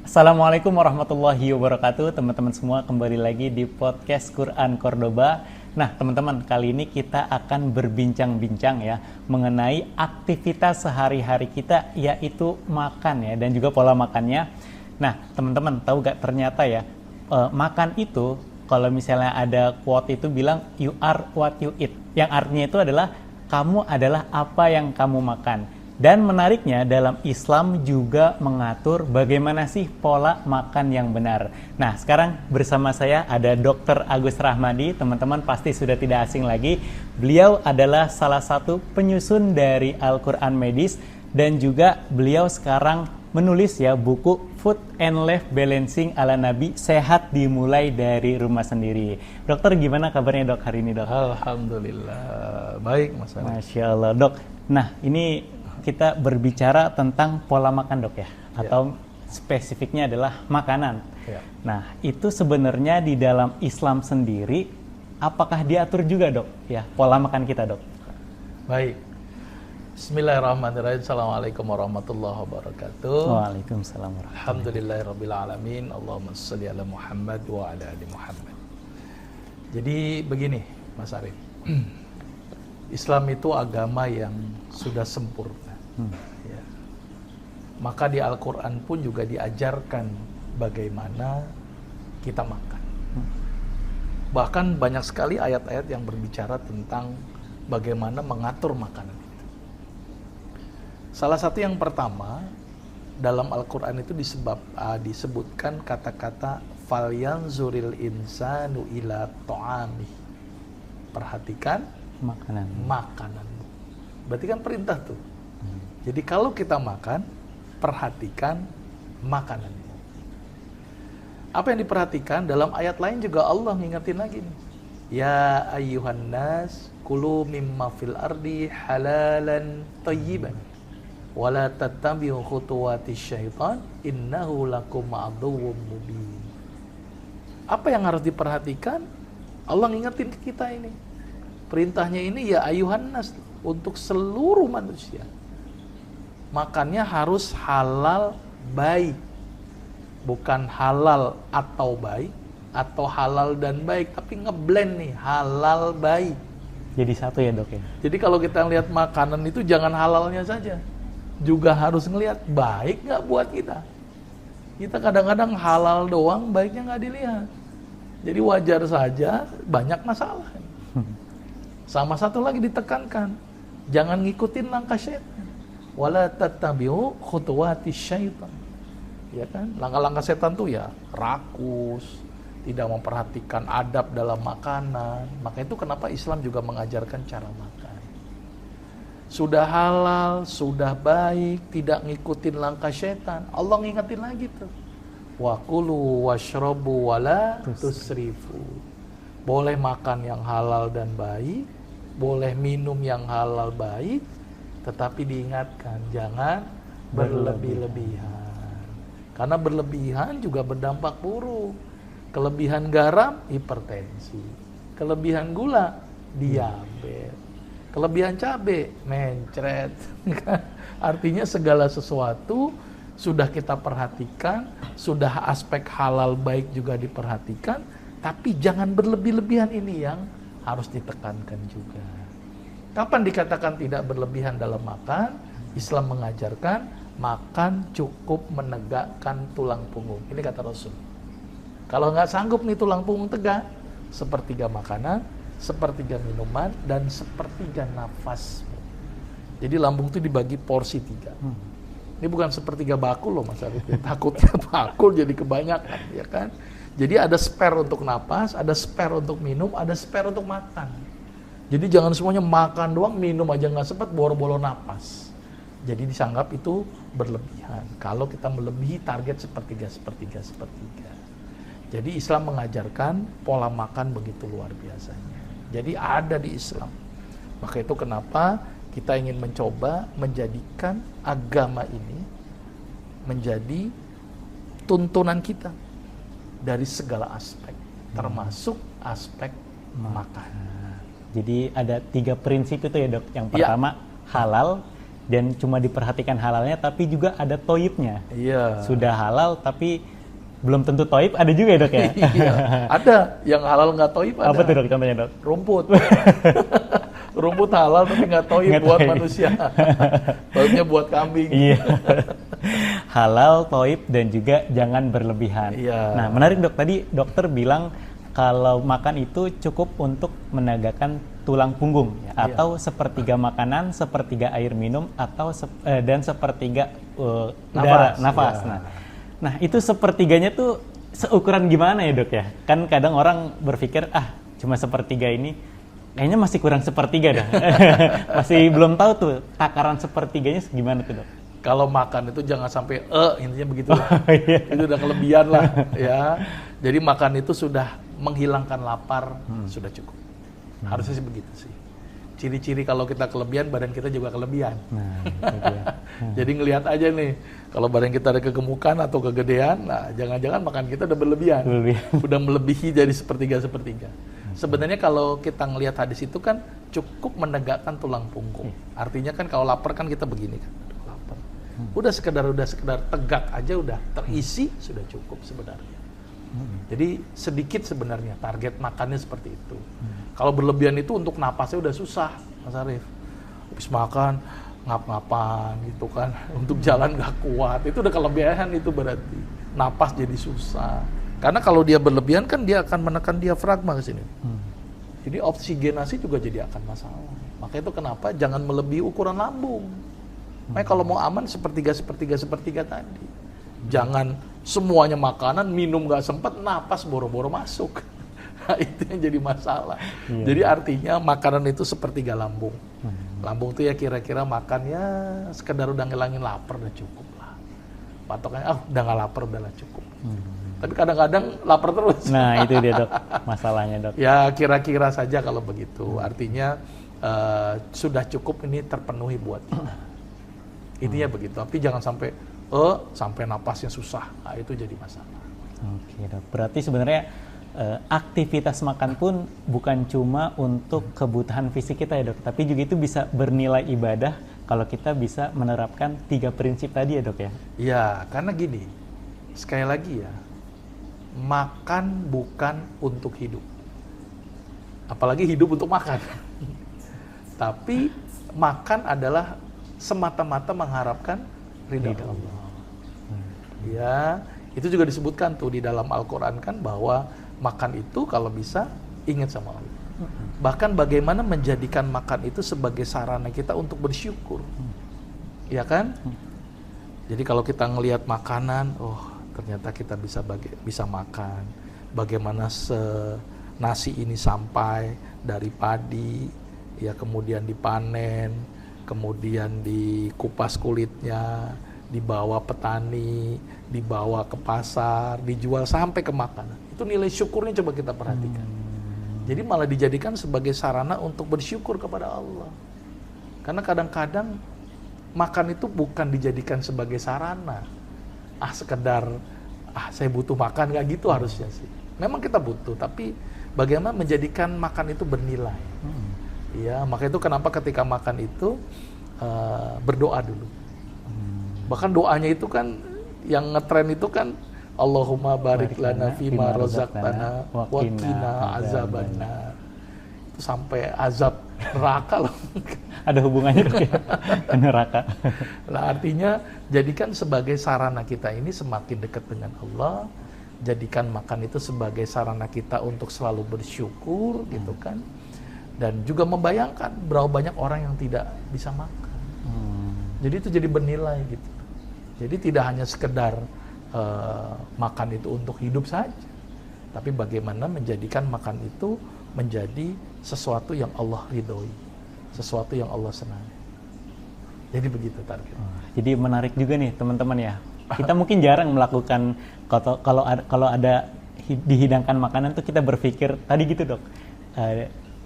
Assalamualaikum warahmatullahi wabarakatuh, teman-teman semua, kembali lagi di podcast Quran Cordoba. Nah, teman-teman, kali ini kita akan berbincang-bincang ya mengenai aktivitas sehari-hari kita, yaitu makan ya, dan juga pola makannya. Nah, teman-teman tahu gak, ternyata ya makan itu, kalau misalnya ada quote itu bilang you are what you eat, yang artinya itu adalah kamu adalah apa yang kamu makan. Dan menariknya, dalam Islam juga mengatur bagaimana sih pola makan yang benar. Nah, sekarang bersama saya ada Dr. Agus Rahmadi. Teman-teman pasti sudah tidak asing lagi. Beliau adalah salah satu penyusun dari Al-Quran Medis. Dan juga beliau sekarang menulis ya buku Food and Life Balancing ala Nabi, sehat dimulai dari rumah sendiri. Dokter, gimana kabarnya dok hari ini dok? Alhamdulillah, baik Mas Arif. Masya Allah dok. Nah, ini kita berbicara tentang pola makan dok ya, atau spesifiknya adalah makanan. Nah, itu sebenarnya di dalam Islam sendiri, apakah diatur juga dok ya pola makan kita dok? Baik. Bismillahirrahmanirrahim. Assalamualaikum warahmatullahi wabarakatuh. Waalaikumsalam warahmatullahi wabarakatuh. Alhamdulillahirabbil alamin. Allahumma shalli ala Muhammad wa ala ali Muhammad. Jadi begini, Mas Arif. Islam itu agama yang sudah sempurna. Ya. Maka di Al-Quran pun juga diajarkan bagaimana kita makan. Bahkan banyak sekali ayat-ayat yang berbicara tentang bagaimana mengatur makanan itu. Salah satu yang pertama, dalam Al-Quran itu disebutkan kata-kata falyanzuril insanu ila ta'amih. Perhatikan makananmu. Berarti kan perintah tuh. Jadi kalau kita makan, perhatikan makananmu. Apa yang diperhatikan? Dalam ayat lain juga Allah ngingetin lagi nih. Ya ayyuhan nas kulu mimma fil ardi halalan thayyiban wala tattabi'u khutuwatis syaitan innahu lakum aduwwum mubin. Apa yang harus diperhatikan? Allah ngingetin ke kita ini. Perintahnya ini ya ayuhan nas, untuk seluruh manusia. Makannya harus halal baik. Bukan halal atau baik, atau halal dan baik, tapi ngeblend nih, halal baik. Jadi satu ya dok ya? Jadi kalau kita lihat makanan itu jangan halalnya saja, juga harus ngelihat baik nggak buat kita. Kita kadang-kadang halal doang, baiknya nggak dilihat. Jadi wajar saja banyak masalah. Sama satu lagi ditekankan, jangan ngikutin langkah syaitan. Wala tattabi'u khutuwatis syaitan. Ya kan? Langkah-langkah setan tuh ya rakus, tidak memperhatikan adab dalam makanan. Maka itu kenapa Islam juga mengajarkan cara makan. Sudah halal, sudah baik, tidak ngikutin langkah syaitan. Allah ngingetin lagi tuh. Wa kulu washrabu wala tusrifu. Boleh makan yang halal dan baik, boleh minum yang halal baik, tetapi diingatkan jangan berlebih-lebihan. Karena berlebihan juga berdampak buruk. Kelebihan garam, hipertensi. Kelebihan gula, diabetes. Kelebihan cabai, mencret. Artinya segala sesuatu sudah kita perhatikan, sudah aspek halal baik juga diperhatikan, tapi jangan berlebih-lebihan, ini yang harus ditekankan juga. Kapan dikatakan tidak berlebihan dalam makan? Islam mengajarkan makan cukup menegakkan tulang punggung. Ini kata Rasul. Kalau nggak sanggup nih tulang punggung tegak, sepertiga makanan, sepertiga minuman, dan sepertiga nafas. Jadi lambung itu dibagi porsi 3. Ini bukan sepertiga bakul loh Mas Arif. Takutnya bakul jadi kebanyakan, ya kan? Jadi ada spare untuk napas, ada spare untuk minum, ada spare untuk makan. Jadi jangan semuanya makan doang, minum aja nggak sempat, boro-boro napas. Jadi disanggap itu berlebihan. Kalau kita melebihi target sepertiga. Jadi Islam mengajarkan pola makan begitu luar biasanya. Jadi ada di Islam. Maka itu kenapa kita ingin mencoba menjadikan agama ini menjadi tuntunan kita dari segala aspek, termasuk aspek makan. Jadi ada 3 prinsip itu ya dok. Yang pertama halal, dan cuma diperhatikan halalnya tapi juga ada toibnya. Iya. Sudah halal tapi belum tentu toib, ada juga ya dok ya? Iya, ada yang halal nggak toib ada. Apa tuh dok contohnya dok? Rumput. Rumput halal tapi nggak toib Nggak buat toib. manusia. Toibnya buat kambing. Iya. Halal, toib, dan juga jangan berlebihan. Iya. Nah, menarik dok. Tadi dokter bilang kalau makan itu cukup untuk menegakkan tulang punggung, ya, Iya. atau sepertiga makanan, sepertiga air minum, atau dan sepertiga udara, nafas. Iya. Nah, itu sepertiganya tuh seukuran gimana ya dok ya? Kan kadang orang berpikir, cuma sepertiga ini, kayaknya masih kurang sepertiga dah. Masih belum tahu tuh takaran sepertiganya gimana tuh dok? Kalau makan itu jangan sampai intinya begitu. Iya. Itu udah kelebihan lah ya. Jadi makan itu sudah menghilangkan lapar, sudah cukup. Harusnya sih begitu sih. Ciri-ciri kalau kita kelebihan, badan kita juga kelebihan. Nah, itu dia. Jadi ngelihat aja nih, kalau badan kita ada kegemukan atau kegedean, nah jangan-jangan makan kita udah berlebihan. Udah melebihi jadi sepertiga-sepertiga. Sebenarnya kalau kita ngelihat hadis itu kan cukup menegakkan tulang punggung. Artinya kan kalau lapar kan kita begini kan. Aduh, lapar. Udah sekedar tegak aja udah terisi, sudah cukup sebenarnya. Jadi sedikit sebenarnya target makannya seperti itu. Kalau berlebihan itu untuk napasnya udah susah, Mas Arief. Habis makan ngap-ngapan gitu kan, untuk jalan nggak kuat, itu udah kelebihan itu berarti. Napas jadi susah. Karena kalau dia berlebihan kan dia akan menekan diafragma ke sini. Jadi oksigenasi juga jadi akan masalah. Maka itu kenapa jangan melebihi ukuran lambung. Makanya kalau mau aman sepertiga tadi. Jangan semuanya makanan, minum nggak sempat, napas boro-boro masuk. Nah, itu yang jadi masalah. Iya. Jadi artinya makanan itu sepertiga lambung. Lambung tuh ya kira-kira makan ya sekedar udah ngilangin lapar udah cukup lah. Patokannya udah nggak lapar udahlah cukup. Tapi kadang-kadang lapar terus. Nah, itu dia dok, masalahnya dok. Ya kira-kira saja kalau begitu. Artinya sudah cukup ini terpenuhi buat kita. Intinya begitu. Tapi jangan sampai sampai napasnya susah. Nah, itu jadi masalah. Oke dok. Berarti sebenarnya aktivitas makan pun bukan cuma untuk kebutuhan fisik kita ya dok, tapi juga itu bisa bernilai ibadah kalau kita bisa menerapkan 3 prinsip tadi ya dok ya. Ya, karena gini. Sekali lagi ya. Makan bukan untuk hidup. Apalagi hidup untuk makan. Tapi makan adalah semata-mata mengharapkan ridha Allah. Ya, itu juga disebutkan tuh di dalam Al-Qur'an kan bahwa makan itu kalau bisa ingat sama Allah. Bahkan bagaimana menjadikan makan itu sebagai sarana kita untuk bersyukur. Ya kan? Jadi kalau kita ngelihat makanan, ternyata kita bisa makan. Bagaimana nasi ini sampai dari padi, ya kemudian dipanen, kemudian dikupas kulitnya, dibawa petani, dibawa ke pasar, dijual sampai ke makanan. Itu nilai syukurnya coba kita perhatikan. Jadi malah dijadikan sebagai sarana untuk bersyukur kepada Allah. Karena kadang-kadang makan itu bukan dijadikan sebagai sarana. Sekedar saya butuh makan, nggak gitu harusnya sih. Memang kita butuh, tapi bagaimana menjadikan makan itu bernilai. Ya, maka itu kenapa ketika makan itu berdoa dulu. Bahkan doanya itu kan yang ngetren itu kan Allahumma barik lana fima razaqtana wa qina azabannar. Itu sampai azab neraka loh. Ada hubungannya dok ya? Neraka. Nah, artinya jadikan sebagai sarana kita ini semakin dekat dengan Allah. Jadikan makan itu sebagai sarana kita untuk selalu bersyukur gitu kan. Dan juga membayangkan berapa banyak orang yang tidak bisa makan. Jadi itu jadi bernilai gitu. Jadi tidak hanya sekedar makan itu untuk hidup saja, tapi bagaimana menjadikan makan itu menjadi sesuatu yang Allah ridhoi, sesuatu yang Allah senangi. Jadi begitu target. Jadi menarik juga nih teman-teman ya. Kita mungkin jarang melakukan kalau ada dihidangkan makanan tuh kita berpikir tadi gitu dok.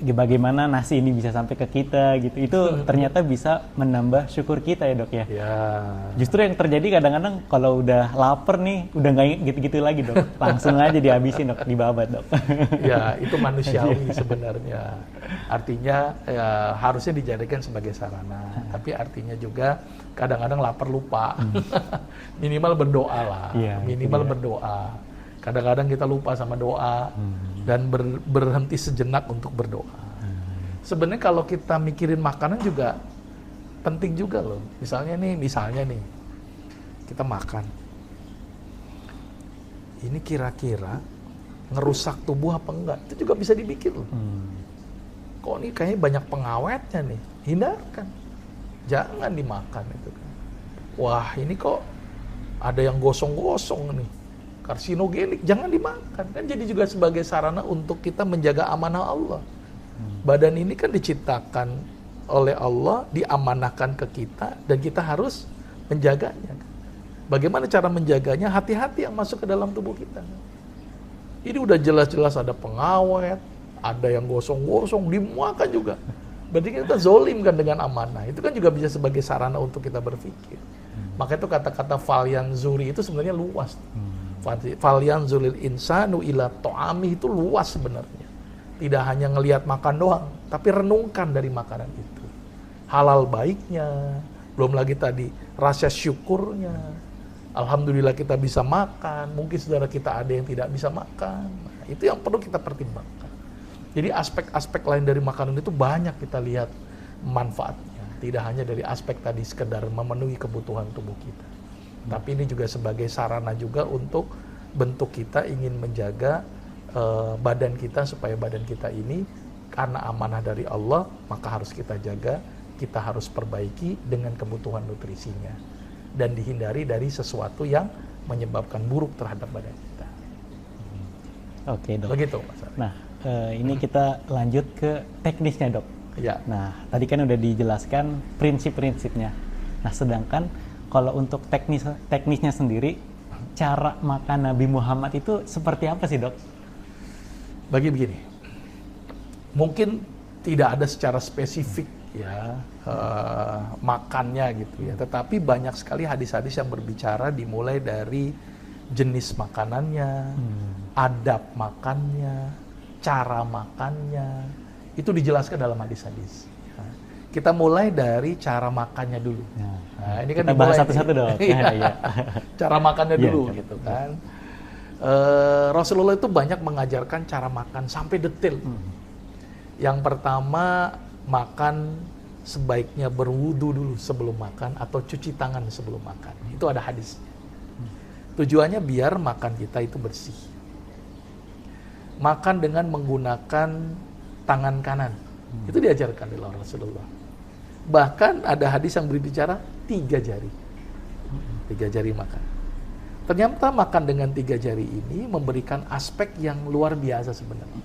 bagaimana nasi ini bisa sampai ke kita gitu. Itu ternyata bisa menambah syukur kita ya dok ya. Ya. Justru yang terjadi kadang-kadang kalau udah lapar nih, udah nggak gitu-gitu lagi dok. Langsung aja dihabisin dok, dibabat dok. Ya, itu manusiawi sebenarnya. Artinya ya, harusnya dijadikan sebagai sarana. Tapi artinya juga kadang-kadang lapar lupa. Minimal berdoa lah. Ya, minimal berdoa. Kadang-kadang kita lupa sama doa dan berhenti sejenak untuk berdoa. Sebenarnya kalau kita mikirin makanan juga penting juga loh. Misalnya nih, kita makan. Ini kira-kira ngerusak tubuh apa enggak? Itu juga bisa dibikin loh. Kok ini kayaknya banyak pengawetnya nih, hindarkan. Jangan dimakan itu kan. Wah, ini kok ada yang gosong-gosong nih. Karsinogenik, jangan dimakan. Kan jadi juga sebagai sarana untuk kita menjaga amanah Allah. Badan ini kan diciptakan oleh Allah, diamanahkan ke kita, dan kita harus menjaganya. Bagaimana cara menjaganya? Hati-hati yang masuk ke dalam tubuh kita. Ini udah jelas-jelas ada pengawet, ada yang gosong-gosong, dimakan juga. Berarti kita zolim kan dengan amanah. Itu kan juga bisa sebagai sarana untuk kita berpikir. Maka itu kata-kata falyan zuri itu sebenarnya luas. Falyan zulil insanu ila to'ami itu luas sebenarnya. Tidak hanya ngelihat makan doang, tapi renungkan dari makanan itu. Halal baiknya, belum lagi tadi rasa syukurnya. Alhamdulillah kita bisa makan, mungkin saudara kita ada yang tidak bisa makan. Nah, itu yang perlu kita pertimbangkan. Jadi aspek-aspek lain dari makanan itu banyak kita lihat manfaatnya. Tidak hanya dari aspek tadi sekedar memenuhi kebutuhan tubuh kita. Tapi ini juga sebagai sarana juga untuk bentuk kita ingin menjaga badan kita supaya badan kita ini karena amanah dari Allah, maka harus kita jaga, kita harus perbaiki dengan kebutuhan nutrisinya dan dihindari dari sesuatu yang menyebabkan buruk terhadap badan kita. Oke dok. Begitu Mas Ari. Nah, ini kita lanjut ke teknisnya dok. Ya. Nah, tadi kan udah dijelaskan prinsip-prinsipnya. Nah, sedangkan kalau untuk teknisnya sendiri, cara makan Nabi Muhammad itu seperti apa sih dok? Begini, mungkin tidak ada secara spesifik ya makannya gitu ya, tetapi banyak sekali hadis-hadis yang berbicara dimulai dari jenis makanannya, adab makannya, cara makannya, itu dijelaskan dalam hadis-hadis. Kita mulai dari cara makannya dulu. Nah, ini kan kita bahas satu-satu dong. Iya. Cara makannya dulu Iya, gitu kan. Rasulullah itu banyak mengajarkan cara makan sampai detail. Yang pertama, makan sebaiknya berwudu dulu sebelum makan atau cuci tangan sebelum makan. Itu ada hadisnya. Tujuannya biar makan kita itu bersih. Makan dengan menggunakan tangan kanan. Itu diajarkan oleh Rasulullah. Bahkan ada hadis yang berbicara 3 jari. 3 jari makan. Ternyata makan dengan 3 jari ini memberikan aspek yang luar biasa sebenarnya.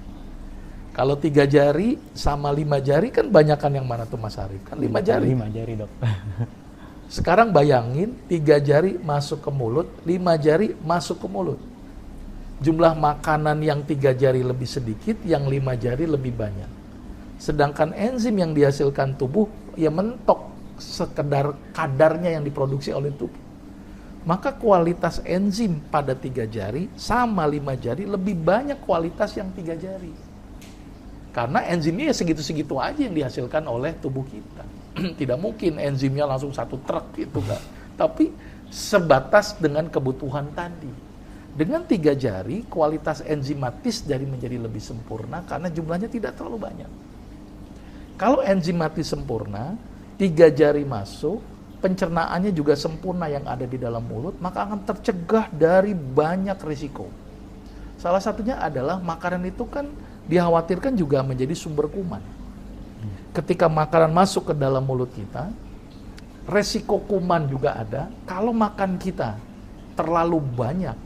Kalau 3 jari sama 5 jari kan banyakan yang mana tuh Mas Arif? Kan 5 jari. 5 jari dok. Sekarang bayangin 3 jari masuk ke mulut, 5 jari masuk ke mulut. Jumlah makanan yang 3 jari lebih sedikit, yang 5 jari lebih banyak. Sedangkan enzim yang dihasilkan tubuh ya mentok sekedar kadarnya yang diproduksi oleh tubuh. Maka kualitas enzim pada 3 jari sama 5 jari lebih banyak kualitas yang 3 jari. Karena enzimnya ya segitu-segitu aja yang dihasilkan oleh tubuh kita. Tidak mungkin enzimnya langsung 1 truk gitu kan. Tapi sebatas dengan kebutuhan tadi. Dengan 3 jari kualitas enzimatis dari menjadi lebih sempurna karena jumlahnya tidak terlalu banyak. Kalau enzimatis sempurna, 3 jari masuk, pencernaannya juga sempurna yang ada di dalam mulut, maka akan tercegah dari banyak risiko. Salah satunya adalah makanan itu kan dikhawatirkan juga menjadi sumber kuman. Ketika makanan masuk ke dalam mulut kita, resiko kuman juga ada. Kalau makan kita terlalu banyak,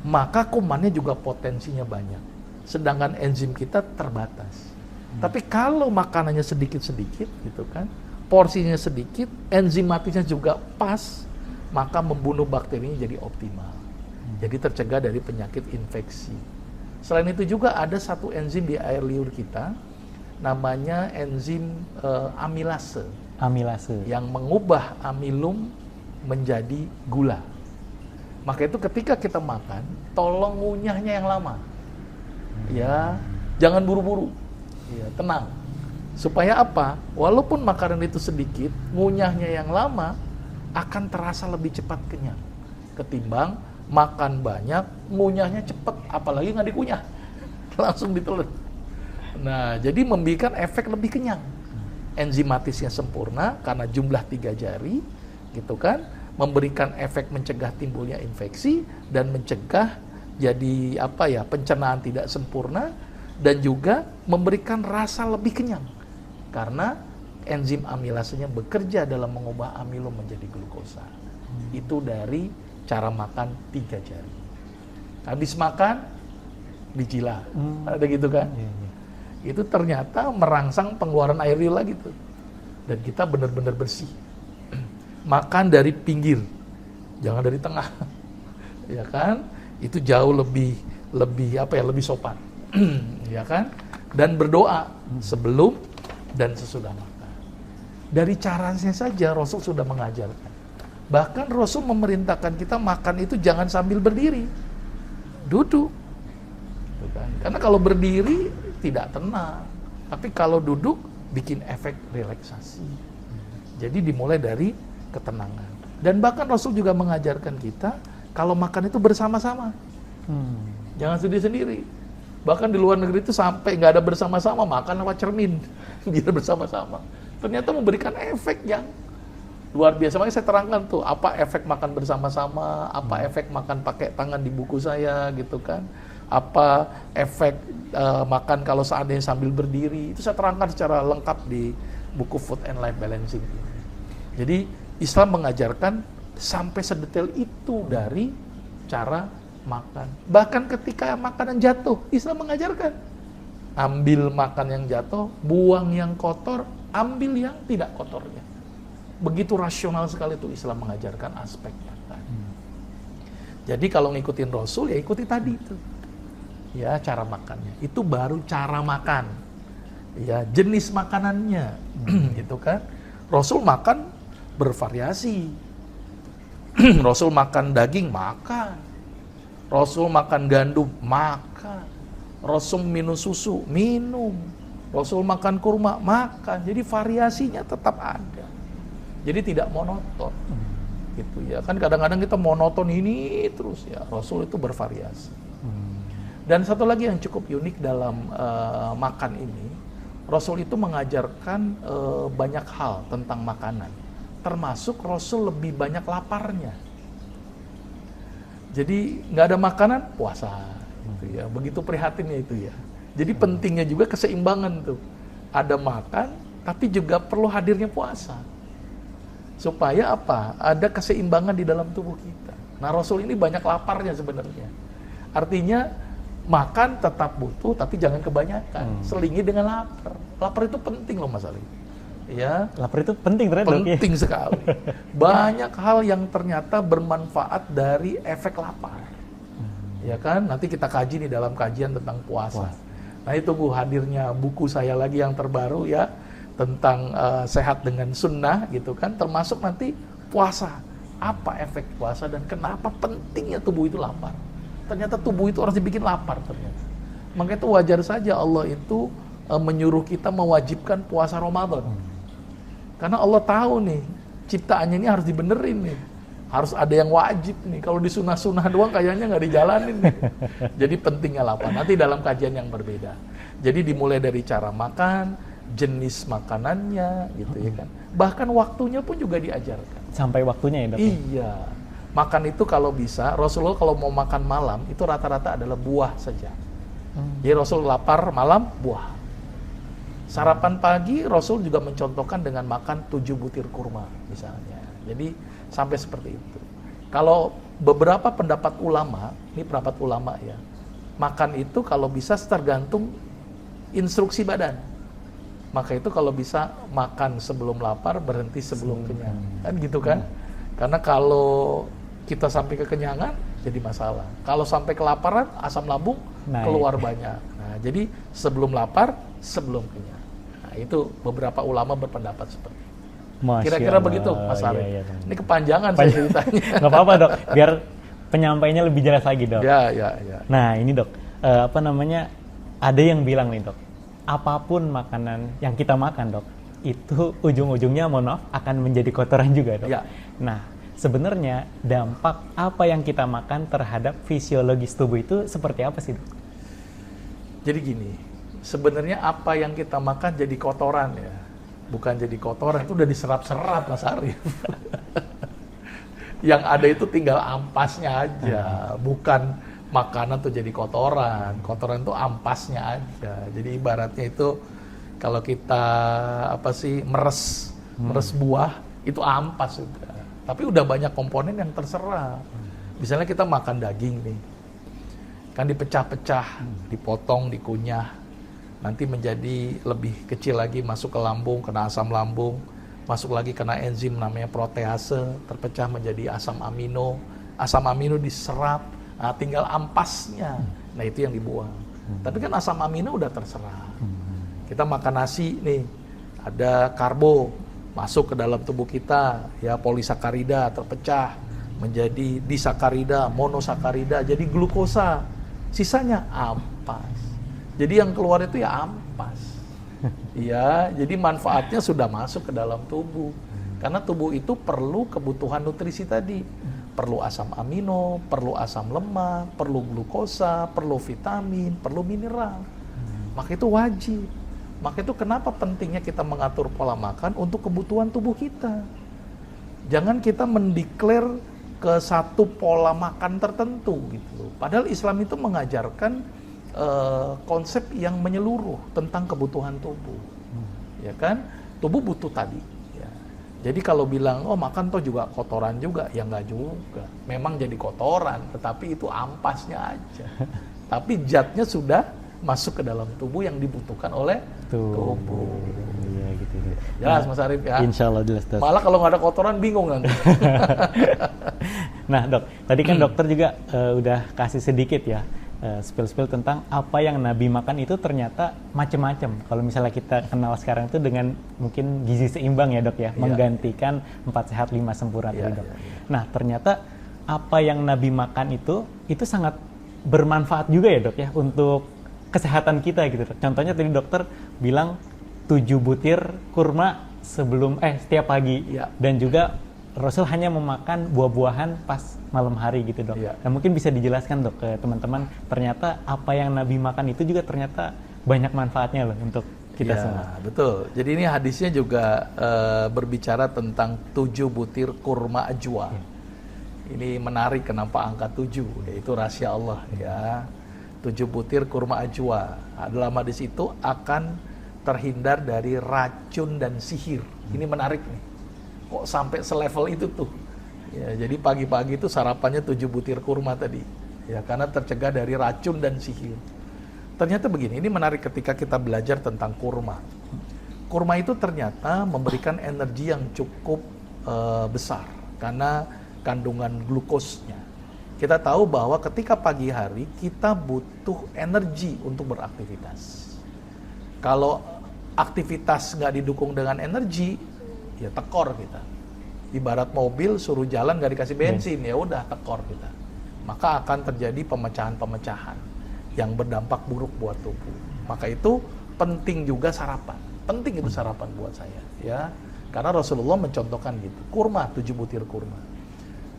maka kumannya juga potensinya banyak. Sedangkan enzim kita terbatas. Tapi kalau makanannya sedikit-sedikit gitu kan, porsinya sedikit, enzimatisnya juga pas, maka membunuh bakterinya jadi optimal. Jadi tercegah dari penyakit infeksi. Selain itu juga ada satu enzim di air liur kita, namanya enzim amilase. Amilase. Yang mengubah amilum menjadi gula. Maka itu ketika kita makan, tolong ngunyahnya yang lama. Ya, jangan buru-buru. Ya, tenang. Supaya apa? Walaupun makanan itu sedikit, ngunyahnya yang lama akan terasa lebih cepat kenyang. Ketimbang makan banyak, ngunyahnya cepat, apalagi nggak dikunyah. Langsung ditelan. Nah, jadi memberikan efek lebih kenyang. Enzimatisnya sempurna karena jumlah 3 jari, gitu kan? Memberikan efek mencegah timbulnya infeksi dan mencegah jadi pencernaan tidak sempurna, dan juga memberikan rasa lebih kenyang karena enzim amilasenya bekerja dalam mengubah amilum menjadi glukosa. Itu dari cara makan 3 jari. Habis makan dijila, ada gitu kan? Itu ternyata merangsang pengeluaran air liur lagi tuh, dan kita benar-benar bersih. Makan dari pinggir, jangan dari tengah, ya kan? Itu jauh lebih sopan, ya kan? Dan berdoa sebelum dan sesudah makan. Dari caranya saja Rasul sudah mengajarkan. Bahkan Rasul memerintahkan kita makan itu jangan sambil berdiri, duduk. Karena kalau berdiri tidak tenang, tapi kalau duduk bikin efek relaksasi. Jadi dimulai dari ketenangan. Dan bahkan Rasul juga mengajarkan kita kalau makan itu bersama-sama. Jangan sendiri-sendiri. Bahkan di luar negeri itu sampai nggak ada bersama-sama, makan lewat cermin. Biar bersama-sama. Ternyata memberikan efek yang luar biasa. Makanya saya terangkan tuh, apa efek makan bersama-sama, apa efek makan pakai tangan di buku saya gitu kan. Apa efek makan kalau seandainya sambil berdiri. Itu saya terangkan secara lengkap di buku Food and Life Balancing. Jadi Islam mengajarkan sampai sedetail itu dari cara makan. Bahkan ketika makanan jatuh, Islam mengajarkan. Ambil makan yang jatuh, buang yang kotor, ambil yang tidak kotornya. Begitu rasional sekali itu Islam mengajarkan aspek makan. Jadi kalau ngikutin Rasul, ya ikuti tadi itu. Ya, cara makannya. Itu baru cara makan. Ya, jenis makanannya. Gitu kan. Rasul makan bervariasi. Rasul makan daging, makan. Rasul makan gandum, makan. Rasul minum susu, minum. Rasul makan kurma, makan. Jadi variasinya tetap ada. Jadi tidak monoton. Gitu ya. Kan kadang-kadang kita monoton ini terus ya. Rasul itu bervariasi. Dan satu lagi yang cukup unik dalam makan ini, Rasul itu mengajarkan banyak hal tentang makanan. Termasuk Rasul lebih banyak laparnya. Jadi nggak ada makanan, puasa. Gitu ya. Begitu prihatinnya itu ya. Jadi pentingnya juga keseimbangan tuh. Ada makan, tapi juga perlu hadirnya puasa. Supaya apa? Ada keseimbangan di dalam tubuh kita. Nah, Rasul ini banyak laparnya sebenarnya. Artinya makan tetap butuh, tapi jangan kebanyakan. Selingi dengan lapar. Lapar itu penting loh Mas Ali. Ya, lapar itu penting ternyata. Penting sekali. Banyak hal yang ternyata bermanfaat dari efek lapar. Ya kan? Nanti kita kaji nih dalam kajian tentang puasa. Nah, itu tunggu hadirnya buku saya lagi yang terbaru ya, tentang sehat dengan sunnah gitu kan, termasuk nanti puasa. Apa efek puasa dan kenapa pentingnya tubuh itu lapar. Ternyata tubuh itu harus dibikin lapar ternyata. Makanya itu wajar saja Allah itu menyuruh kita mewajibkan puasa Ramadan. Karena Allah tahu nih, ciptaannya ini harus dibenerin nih. Harus ada yang wajib nih. Kalau di sunah-sunah doang kayaknya nggak dijalanin nih. Jadi pentingnya lapar. Nanti dalam kajian yang berbeda. Jadi dimulai dari cara makan, jenis makanannya gitu ya kan. Bahkan waktunya pun juga diajarkan. Sampai waktunya ya dok? Iya. Makan itu kalau bisa, Rasulullah kalau mau makan malam, itu rata-rata adalah buah saja. Jadi Rasul lapar malam, buah. Sarapan pagi, Rasul juga mencontohkan dengan makan 7 butir kurma misalnya. Jadi sampai seperti itu. Kalau beberapa pendapat ulama, ini pendapat ulama ya, makan itu kalau bisa tergantung instruksi badan. Maka itu kalau bisa makan sebelum lapar, berhenti sebelum kenyang. Kan gitu kan? Karena kalau kita sampai kekenyangan, jadi masalah. Kalau sampai kelaparan, asam lambung, Naik. keluar banyak. Nah, jadi sebelum lapar, sebelum kenyang. Nah, itu beberapa ulama berpendapat seperti itu. Masya Kira-kira Allah. begitu, Mas Arif. Iya, iya, Ini kepanjangan saya ceritanya. Nggak apa-apa dok, biar penyampaiannya lebih jelas lagi dok. Ya. Nah ini dok, ada yang bilang nih dok, apapun makanan yang kita makan dok, itu ujung-ujungnya mohon maaf akan menjadi kotoran juga dok. Ya. Nah sebenarnya dampak apa yang kita makan terhadap fisiologis tubuh itu seperti apa sih dok? Jadi gini, sebenarnya apa yang kita makan jadi kotoran ya. Bukan jadi kotoran, itu udah diserap-serap Mas Arif. Yang ada itu tinggal ampasnya aja, bukan makanan tuh jadi kotoran. Kotoran itu ampasnya aja. Jadi ibaratnya itu kalau kita meres buah itu ampas sudah. Tapi udah banyak komponen yang terserap. Misalnya kita makan daging nih, kan dipecah-pecah, dipotong, dikunyah. Nanti menjadi lebih kecil lagi, masuk ke lambung, kena asam lambung, masuk lagi kena enzim namanya protease, terpecah menjadi asam amino diserap, nah tinggal ampasnya, nah itu yang dibuang. Tapi kan asam amino udah terserap. Kita makan nasi nih, ada karbo masuk ke dalam tubuh kita, ya polisakarida terpecah menjadi disakarida, monosakarida, jadi glukosa, sisanya ampas. Jadi yang keluar itu ya ampas. Ya, jadi manfaatnya sudah masuk ke dalam tubuh. Karena tubuh itu perlu kebutuhan nutrisi tadi. Perlu asam amino, perlu asam lemak, perlu glukosa, perlu vitamin, perlu mineral. Maka itu wajib. Maka itu kenapa pentingnya kita mengatur pola makan untuk kebutuhan tubuh kita. Jangan kita mendeklar ke satu pola makan tertentu gitu. Padahal Islam itu mengajarkan konsep yang menyeluruh tentang kebutuhan tubuh, ya kan? Tubuh butuh tadi. Ya. Jadi kalau bilang makan toh juga kotoran juga, ya nggak juga. Memang jadi kotoran, tetapi itu ampasnya aja. Tapi zatnya sudah masuk ke dalam tubuh yang dibutuhkan oleh tubuh. Iya gitu. Jelas Mas Arif ya. Insya Allah jelas. Malah kalau nggak ada kotoran bingung nanti. Nah dok, tadi kan dokter juga udah kasih sedikit ya. Spill tentang apa yang Nabi makan itu ternyata macam-macam. Kalau misalnya kita kenal sekarang itu dengan mungkin gizi seimbang ya dok ya, menggantikan 4 sehat 5 sempurna tadi dok. Nah ternyata apa yang Nabi makan itu sangat bermanfaat juga ya dok ya untuk kesehatan kita gitu dok. Contohnya tadi dokter bilang 7 butir kurma setiap pagi dan juga Rasul hanya memakan buah-buahan pas malam hari gitu dok. Nah, mungkin bisa dijelaskan dok ke teman-teman, ternyata apa yang Nabi makan itu juga ternyata banyak manfaatnya loh untuk kita semua. Betul. Jadi ini hadisnya juga berbicara tentang 7 butir kurma ajwa. Ini menarik kenapa angka 7, yaitu rahasia Allah ya. 7 butir kurma ajwa. Dalam hadis itu akan terhindar dari racun dan sihir. Ini menarik nih. Kok sampai selevel itu tuh? Ya, jadi pagi-pagi itu sarapannya 7 butir kurma tadi. Ya, karena tercegah dari racun dan sihir. Ternyata begini, ini menarik ketika kita belajar tentang kurma. Kurma itu ternyata memberikan energi yang cukup besar karena kandungan glukosnya. Kita tahu bahwa ketika pagi hari kita butuh energi untuk beraktivitas. Kalau aktivitas nggak didukung dengan energi, ya tekor kita. Ibarat mobil suruh jalan nggak dikasih bensin, ya udah tekor kita. Maka akan terjadi pemecahan-pemecahan yang berdampak buruk buat tubuh. Maka itu penting juga sarapan. Penting itu sarapan buat saya, ya. Karena Rasulullah mencontohkan gitu. Kurma, 7 butir kurma.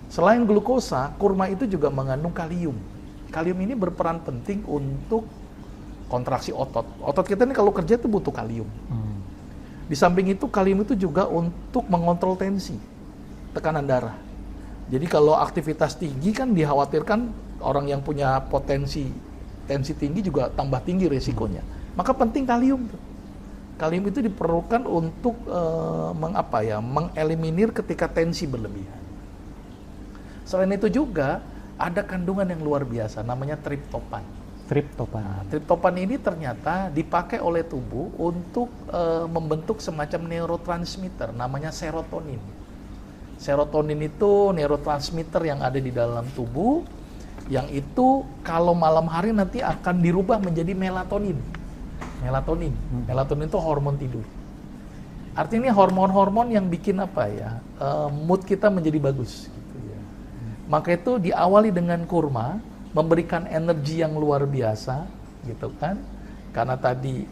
Selain glukosa, kurma itu juga mengandung kalium. Kalium ini berperan penting untuk kontraksi otot. Otot kita ini kalau kerja itu butuh kalium. Di samping itu, kalium itu juga untuk mengontrol tensi, tekanan darah. Jadi kalau aktivitas tinggi kan dikhawatirkan orang yang punya tensi tinggi juga tambah tinggi resikonya. Maka penting kalium. Kalium itu diperlukan untuk mengeliminir ketika tensi berlebihan. Selain itu juga ada kandungan yang luar biasa, namanya triptopan. Triptopan ini ternyata dipakai oleh tubuh untuk membentuk semacam neurotransmitter, namanya serotonin. Serotonin itu neurotransmitter yang ada di dalam tubuh Yang itu kalau malam hari nanti akan dirubah menjadi melatonin. Melatonin itu hormon tidur. Artinya ini hormon-hormon yang bikin apa ya, mood kita menjadi bagus. Gitu ya. Maka itu diawali dengan kurma, memberikan energi yang luar biasa, gitu kan? Karena tadi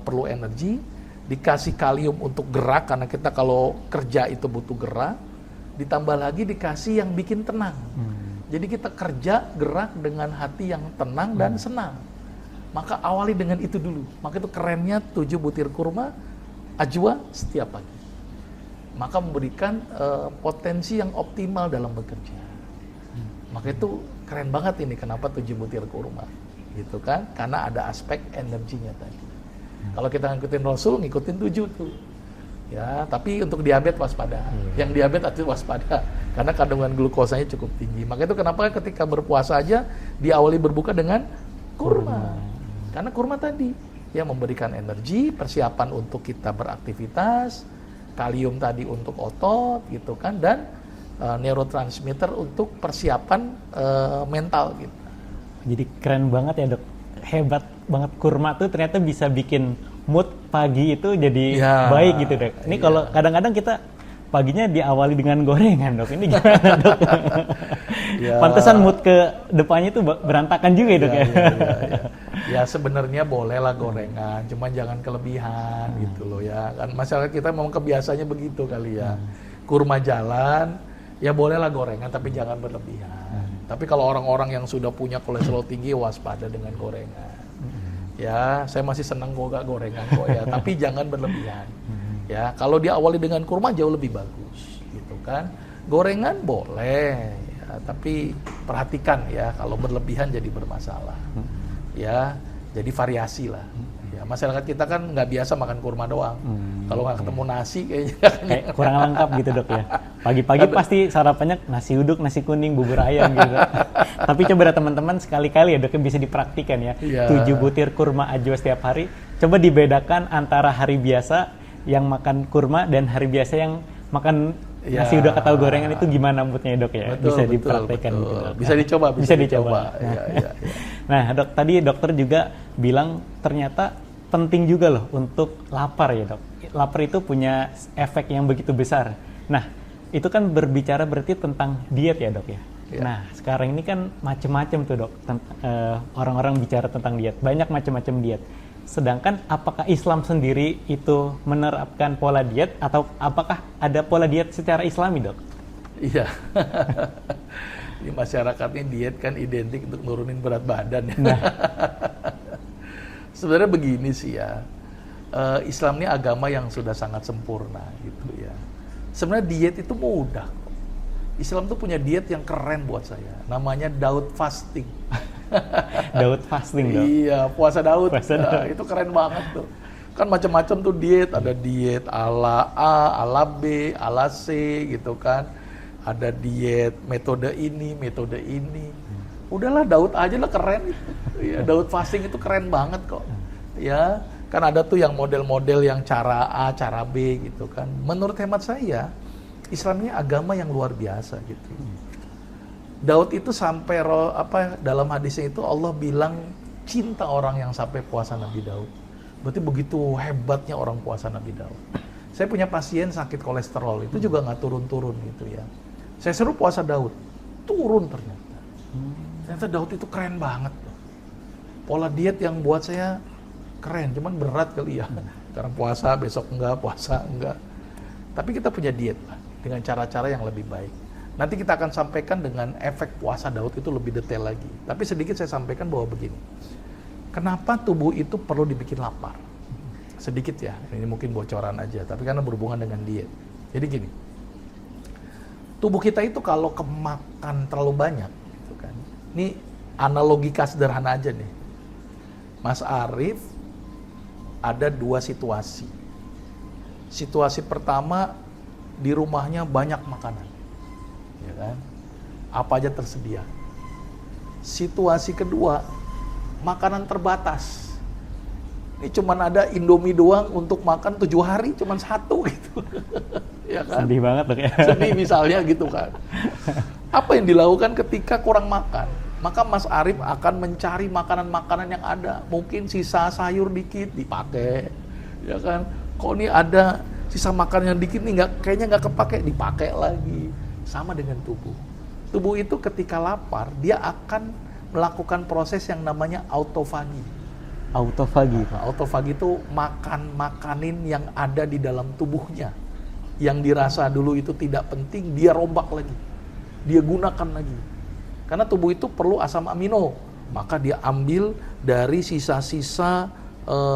perlu energi, dikasih kalium untuk gerak, karena kita kalau kerja itu butuh gerak, ditambah lagi dikasih yang bikin tenang. Jadi kita kerja, gerak dengan hati yang tenang dan senang. Maka awali dengan itu dulu. Maka itu kerennya 7 butir kurma, ajwa setiap pagi. Maka memberikan potensi yang optimal dalam bekerja. Maka itu keren banget ini, kenapa 7 butir kurma. Gitu kan? Karena ada aspek energinya tadi. Kalau kita ngikutin Rasul, ngikutin 7 tuh. Ya, tapi untuk diabetes waspada. Yang diabetes itu waspada karena kandungan glukosanya cukup tinggi. Maka itu kenapa ketika berpuasa aja diawali berbuka dengan kurma. Karena kurma tadi yang memberikan energi, persiapan untuk kita beraktivitas, kalium tadi untuk otot gitu kan, dan neurotransmitter untuk persiapan mental gitu. Jadi keren banget ya dok, hebat banget kurma tuh ternyata bisa bikin mood pagi itu jadi baik gitu dok. Ini kalau kadang-kadang kita paginya diawali dengan gorengan dok, ini gimana dok? Pantesan mood ke depannya itu berantakan juga ya dok ya. Ya sebenarnya bolehlah gorengan, cuman jangan kelebihan gitu loh ya. Kan masyarakat kita memang kebiasaannya begitu kali ya. Kurma jalan, ya bolehlah gorengan tapi jangan berlebihan. Tapi kalau orang-orang yang sudah punya kolesterol tinggi, waspada dengan gorengan. Ya, saya masih senang kok gorengan kok ya, tapi jangan berlebihan. Ya, kalau diawali dengan kurma jauh lebih bagus, gitu kan. Gorengan boleh, ya, tapi perhatikan ya, kalau berlebihan jadi bermasalah. Ya, jadi variasi lah. Ya, masyarakat kita kan nggak biasa makan kurma doang. Kalau nggak ketemu nasi kayaknya kayak kurang lengkap gitu dok ya. Pagi-pagi pasti sarapannya nasi uduk, nasi kuning, bubur ayam gitu. Tapi coba dah teman-teman sekali-kali ya dok, bisa dipraktikan ya. 7 butir kurma ajwa setiap hari. Coba dibedakan antara hari biasa yang makan kurma dan hari biasa yang makan nasi uduk atau gorengan, itu gimana moodnya dok ya? Betul, bisa dipraktikan gitu dok. Bisa dicoba. Bisa dicoba. Ya. Nah dok, tadi dokter juga bilang ternyata penting juga loh untuk lapar ya dok. Lapar itu punya efek yang begitu besar. Nah itu kan berbicara berarti tentang diet ya dok ya. Nah sekarang ini kan macam-macam tuh dok, orang-orang bicara tentang diet, banyak macam-macam diet. Sedangkan apakah Islam sendiri itu menerapkan pola diet, atau apakah ada pola diet secara Islami dok? Iya. Di masyarakat ini diet kan identik untuk nurunin berat badan. Nah. Sebenarnya begini sih ya, Islam ini agama yang sudah sangat sempurna gitu ya. Sebenarnya diet itu mudah. Islam tuh punya diet yang keren buat saya, namanya Daud fasting. Daud fasting dong. Iya, puasa Daud. Itu keren banget tuh. Kan macam-macam tuh diet, ada diet ala A, ala B, ala C gitu kan. Ada diet metode ini, metode ini. Udahlah Daud aja lah, keren itu. Ya, Daud fasting itu keren banget kok. Ya, kan ada tuh yang model-model yang cara A, cara B gitu kan. Menurut hemat saya, Islam ini agama yang luar biasa gitu. Daud itu sampai dalam hadisnya itu Allah bilang cinta orang yang sampai puasa Nabi Daud. Berarti begitu hebatnya orang puasa Nabi Daud. Saya punya pasien sakit kolesterol, itu juga nggak turun-turun gitu ya. Saya suruh puasa Daud, turun ternyata. Ternyata Daud itu keren banget. Pola diet yang buat saya keren, cuman berat kali ya. Karena puasa, besok enggak, puasa enggak. Tapi kita punya diet lah, dengan cara-cara yang lebih baik. Nanti kita akan sampaikan dengan efek puasa Daud itu lebih detail lagi. Tapi sedikit saya sampaikan bahwa begini. Kenapa tubuh itu perlu dibikin lapar? Sedikit ya, ini mungkin bocoran aja, tapi karena berhubungan dengan diet. Jadi gini, tubuh kita itu kalau kemakan terlalu banyak, gitu kan. Ini analogika sederhana aja nih. Mas Arief ada 2 situasi. Situasi pertama, di rumahnya banyak makanan. Ya kan? Apa aja tersedia. Situasi kedua, makanan terbatas. Ini cuman ada Indomie doang untuk makan 7 hari, cuman 1 gitu. Ya kan? Sedih banget loh ya. Sedih misalnya gitu kan. Apa yang dilakukan ketika kurang makan? Maka Mas Arief akan mencari makanan-makanan yang ada. Mungkin sisa sayur dikit dipakai, ya kan? Kok ini ada sisa makanan yang dikit nih, kayaknya nggak kepake, dipakai lagi. Sama dengan tubuh. Tubuh itu ketika lapar, dia akan melakukan proses yang namanya autofagi. Autofagi. Nah, autofagi itu makanin yang ada di dalam tubuhnya. Yang dirasa dulu itu tidak penting, dia rombak lagi. Dia gunakan lagi. Karena tubuh itu perlu asam amino. Maka dia ambil dari sisa-sisa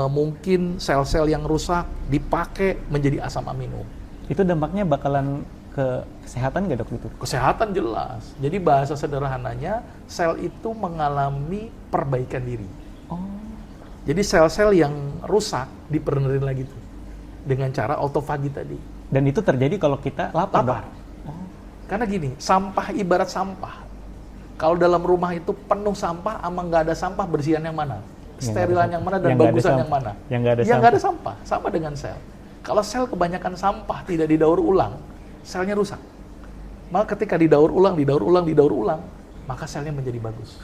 mungkin sel-sel yang rusak, dipakai menjadi asam amino. Itu dampaknya bakalan ke kesehatan nggak, Dok, itu? Kesehatan jelas. Jadi bahasa sederhananya, sel itu mengalami perbaikan diri. Oh. Jadi sel-sel yang rusak dibenerin lagi tuh dengan cara autofagi tadi. Dan itu terjadi kalau kita lapar, Dok? Oh. Karena gini, sampah ibarat sampah. Kalau dalam rumah itu penuh sampah, ama nggak ada sampah, bersihan yang mana? Sterilan yang mana dan bagusan yang mana? Yang nggak ada yang nggak ada sampah. Sama dengan sel. Kalau sel kebanyakan sampah tidak didaur ulang, selnya rusak. Maka ketika didaur ulang, maka selnya menjadi bagus.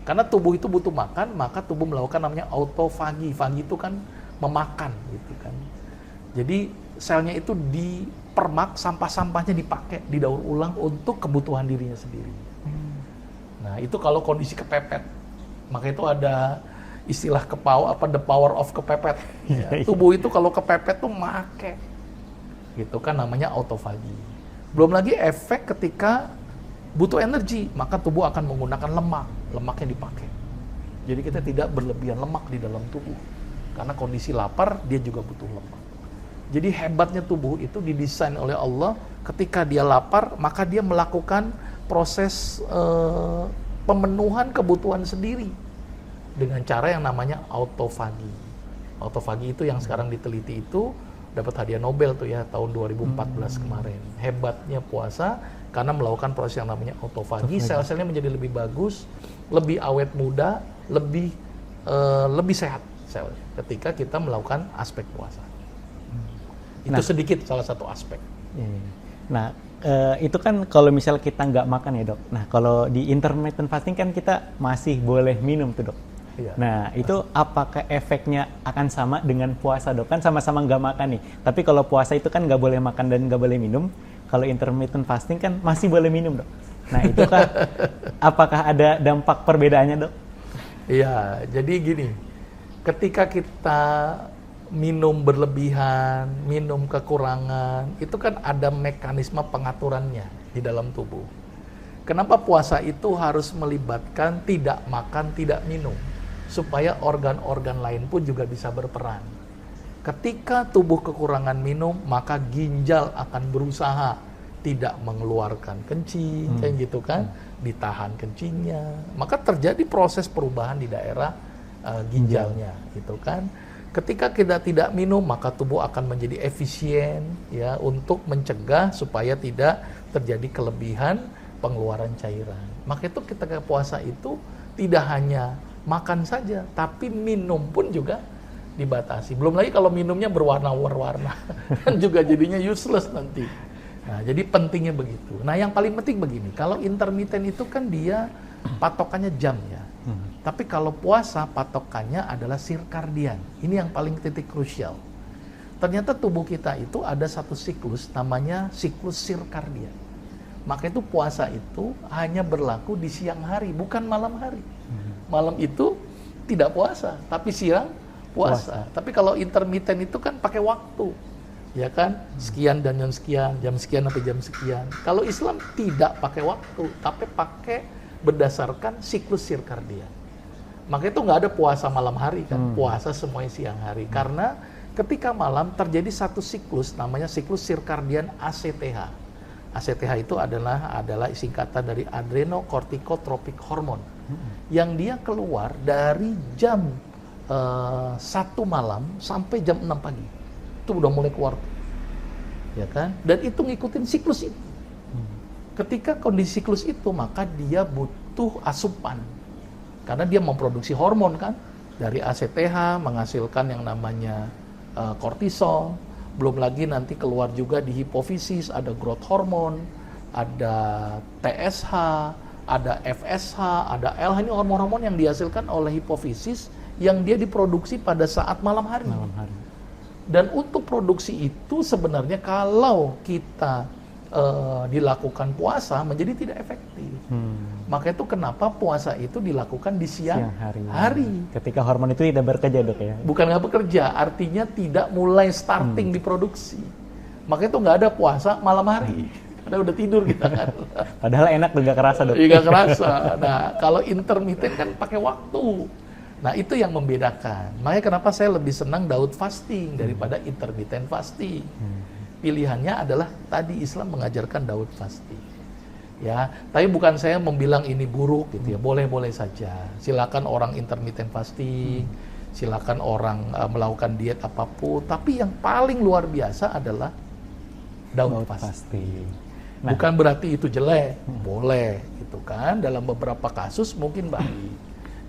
Karena tubuh itu butuh makan, maka tubuh melakukan namanya autofagi. Fagi itu kan memakan, gitu kan. Jadi selnya itu dipermak, sampah-sampahnya dipakai, didaur ulang untuk kebutuhan dirinya sendiri. Nah, itu kalau kondisi kepepet. Maka itu ada istilah the power of kepepet. Ya, tubuh itu kalau kepepet tuh make. Gitu kan namanya autofagi. Belum lagi efek ketika butuh energi, maka tubuh akan menggunakan lemak yang dipakai. Jadi kita tidak berlebihan lemak di dalam tubuh. Karena kondisi lapar, dia juga butuh lemak. Jadi hebatnya tubuh itu didesain oleh Allah, ketika dia lapar, maka dia melakukan proses pemenuhan kebutuhan sendiri dengan cara yang namanya autofagi. Autofagi itu yang sekarang diteliti itu dapat hadiah Nobel tuh ya tahun 2014 kemarin. Hebatnya puasa karena melakukan proses yang namanya autofagi, sel-selnya menjadi lebih bagus, lebih awet muda, lebih sehat sel ketika kita melakukan aspek puasa. Itu sedikit salah satu aspek. Nah, itu kan kalau misal kita nggak makan ya, Dok. Nah, kalau di intermittent fasting kan kita masih boleh minum tuh, Dok. Iya. Nah, itu apakah efeknya akan sama dengan puasa, Dok? Kan sama-sama nggak makan nih. Tapi kalau puasa itu kan nggak boleh makan dan nggak boleh minum. Kalau intermittent fasting kan masih boleh minum, Dok. Nah, itu kan apakah ada dampak perbedaannya, Dok? Iya, jadi gini. Ketika kita minum berlebihan, minum kekurangan, itu kan ada mekanisme pengaturannya di dalam tubuh. Kenapa puasa itu harus melibatkan tidak makan, tidak minum? Supaya organ-organ lain pun juga bisa berperan. Ketika tubuh kekurangan minum, maka ginjal akan berusaha tidak mengeluarkan kencing, kayak gitu kan, ditahan kencingnya. Maka terjadi proses perubahan di daerah ginjalnya, gitu kan. Ketika kita tidak minum, maka tubuh akan menjadi efisien ya untuk mencegah supaya tidak terjadi kelebihan pengeluaran cairan. Maka itu ketika puasa itu tidak hanya makan saja, tapi minum pun juga dibatasi. Belum lagi kalau minumnya berwarna-warna, kan juga jadinya useless nanti. Nah, jadi pentingnya begitu. Nah, yang paling penting begini, kalau intermittent itu kan dia patokannya jam ya. Tapi kalau puasa patokannya adalah sirkadian. Ini yang paling titik krusial. Ternyata tubuh kita itu ada satu siklus namanya siklus sirkadian. Maka itu puasa itu hanya berlaku di siang hari, bukan malam hari. Malam itu tidak puasa, tapi siang puasa. Tapi kalau intermittent itu kan pakai waktu. Ya kan? Sekian dan jam sekian sampai jam sekian. Kalau Islam tidak pakai waktu, tapi pakai berdasarkan siklus sirkadian. Maka itu nggak ada puasa malam hari kan, puasa semuanya siang hari. Karena ketika malam terjadi satu siklus namanya siklus sirkadian ACTH. ACTH itu adalah singkatan dari adrenocorticotropic hormone. Yang dia keluar dari jam 1 malam sampai jam 6 pagi. Itu udah mulai keluar. Ya kan? Dan itu ngikutin siklus itu. Ketika kondisi siklus itu, maka dia butuh asupan. Karena dia memproduksi hormon kan. Dari ACTH menghasilkan yang namanya kortisol. Belum lagi nanti keluar juga di hipofisis ada growth hormone. ada TSH, ada FSH, ada LH. Ini hormon-hormon yang dihasilkan oleh hipofisis yang dia diproduksi pada saat malam hari. Dan untuk produksi itu sebenarnya kalau kita dilakukan puasa menjadi tidak efektif. Maka itu kenapa puasa itu dilakukan di siang hari. Ketika hormon itu tidak bekerja, Dok, ya? Bukan nggak bekerja, artinya tidak mulai starting diproduksi. Maka itu nggak ada puasa malam hari. Karena udah tidur kita kan. Padahal enak juga kerasa, Dok. Iya, kerasa. Nah, kalau intermittent kan pakai waktu. Nah, itu yang membedakan. Makanya kenapa saya lebih senang Daud fasting daripada intermittent fasting. Pilihannya adalah tadi Islam mengajarkan Daud fasting. Ya, tapi bukan saya membilang ini buruk gitu ya. Boleh-boleh saja. Silakan orang intermittent fasting, silakan orang melakukan diet apapun, tapi yang paling luar biasa adalah Daud fasting. Nah, bukan berarti itu jelek, boleh gitu kan. Dalam beberapa kasus mungkin baik.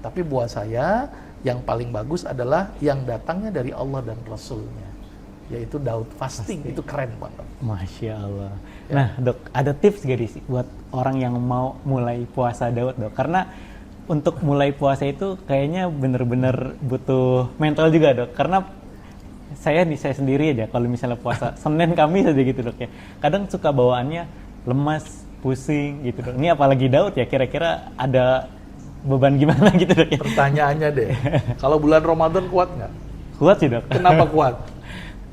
Tapi buat saya yang paling bagus adalah yang datangnya dari Allah dan Rasulnya, yaitu Daud fasting. Itu keren banget. Masya Allah. Ya. Nah, Dok, ada tips gak sih buat orang yang mau mulai puasa Daud, Dok? Karena untuk mulai puasa itu kayaknya bener-bener butuh mental juga, Dok. Karena saya sendiri aja kalau misalnya puasa Senin Kamis aja gitu, Dok, ya. Kadang suka bawaannya lemas, pusing gitu, Dok. Ini apalagi Daud ya, kira-kira ada beban gimana gitu, Dok, ya? Pertanyaannya deh, kalau bulan Ramadan kuat nggak? Kuat sih, Dok. Kenapa kuat?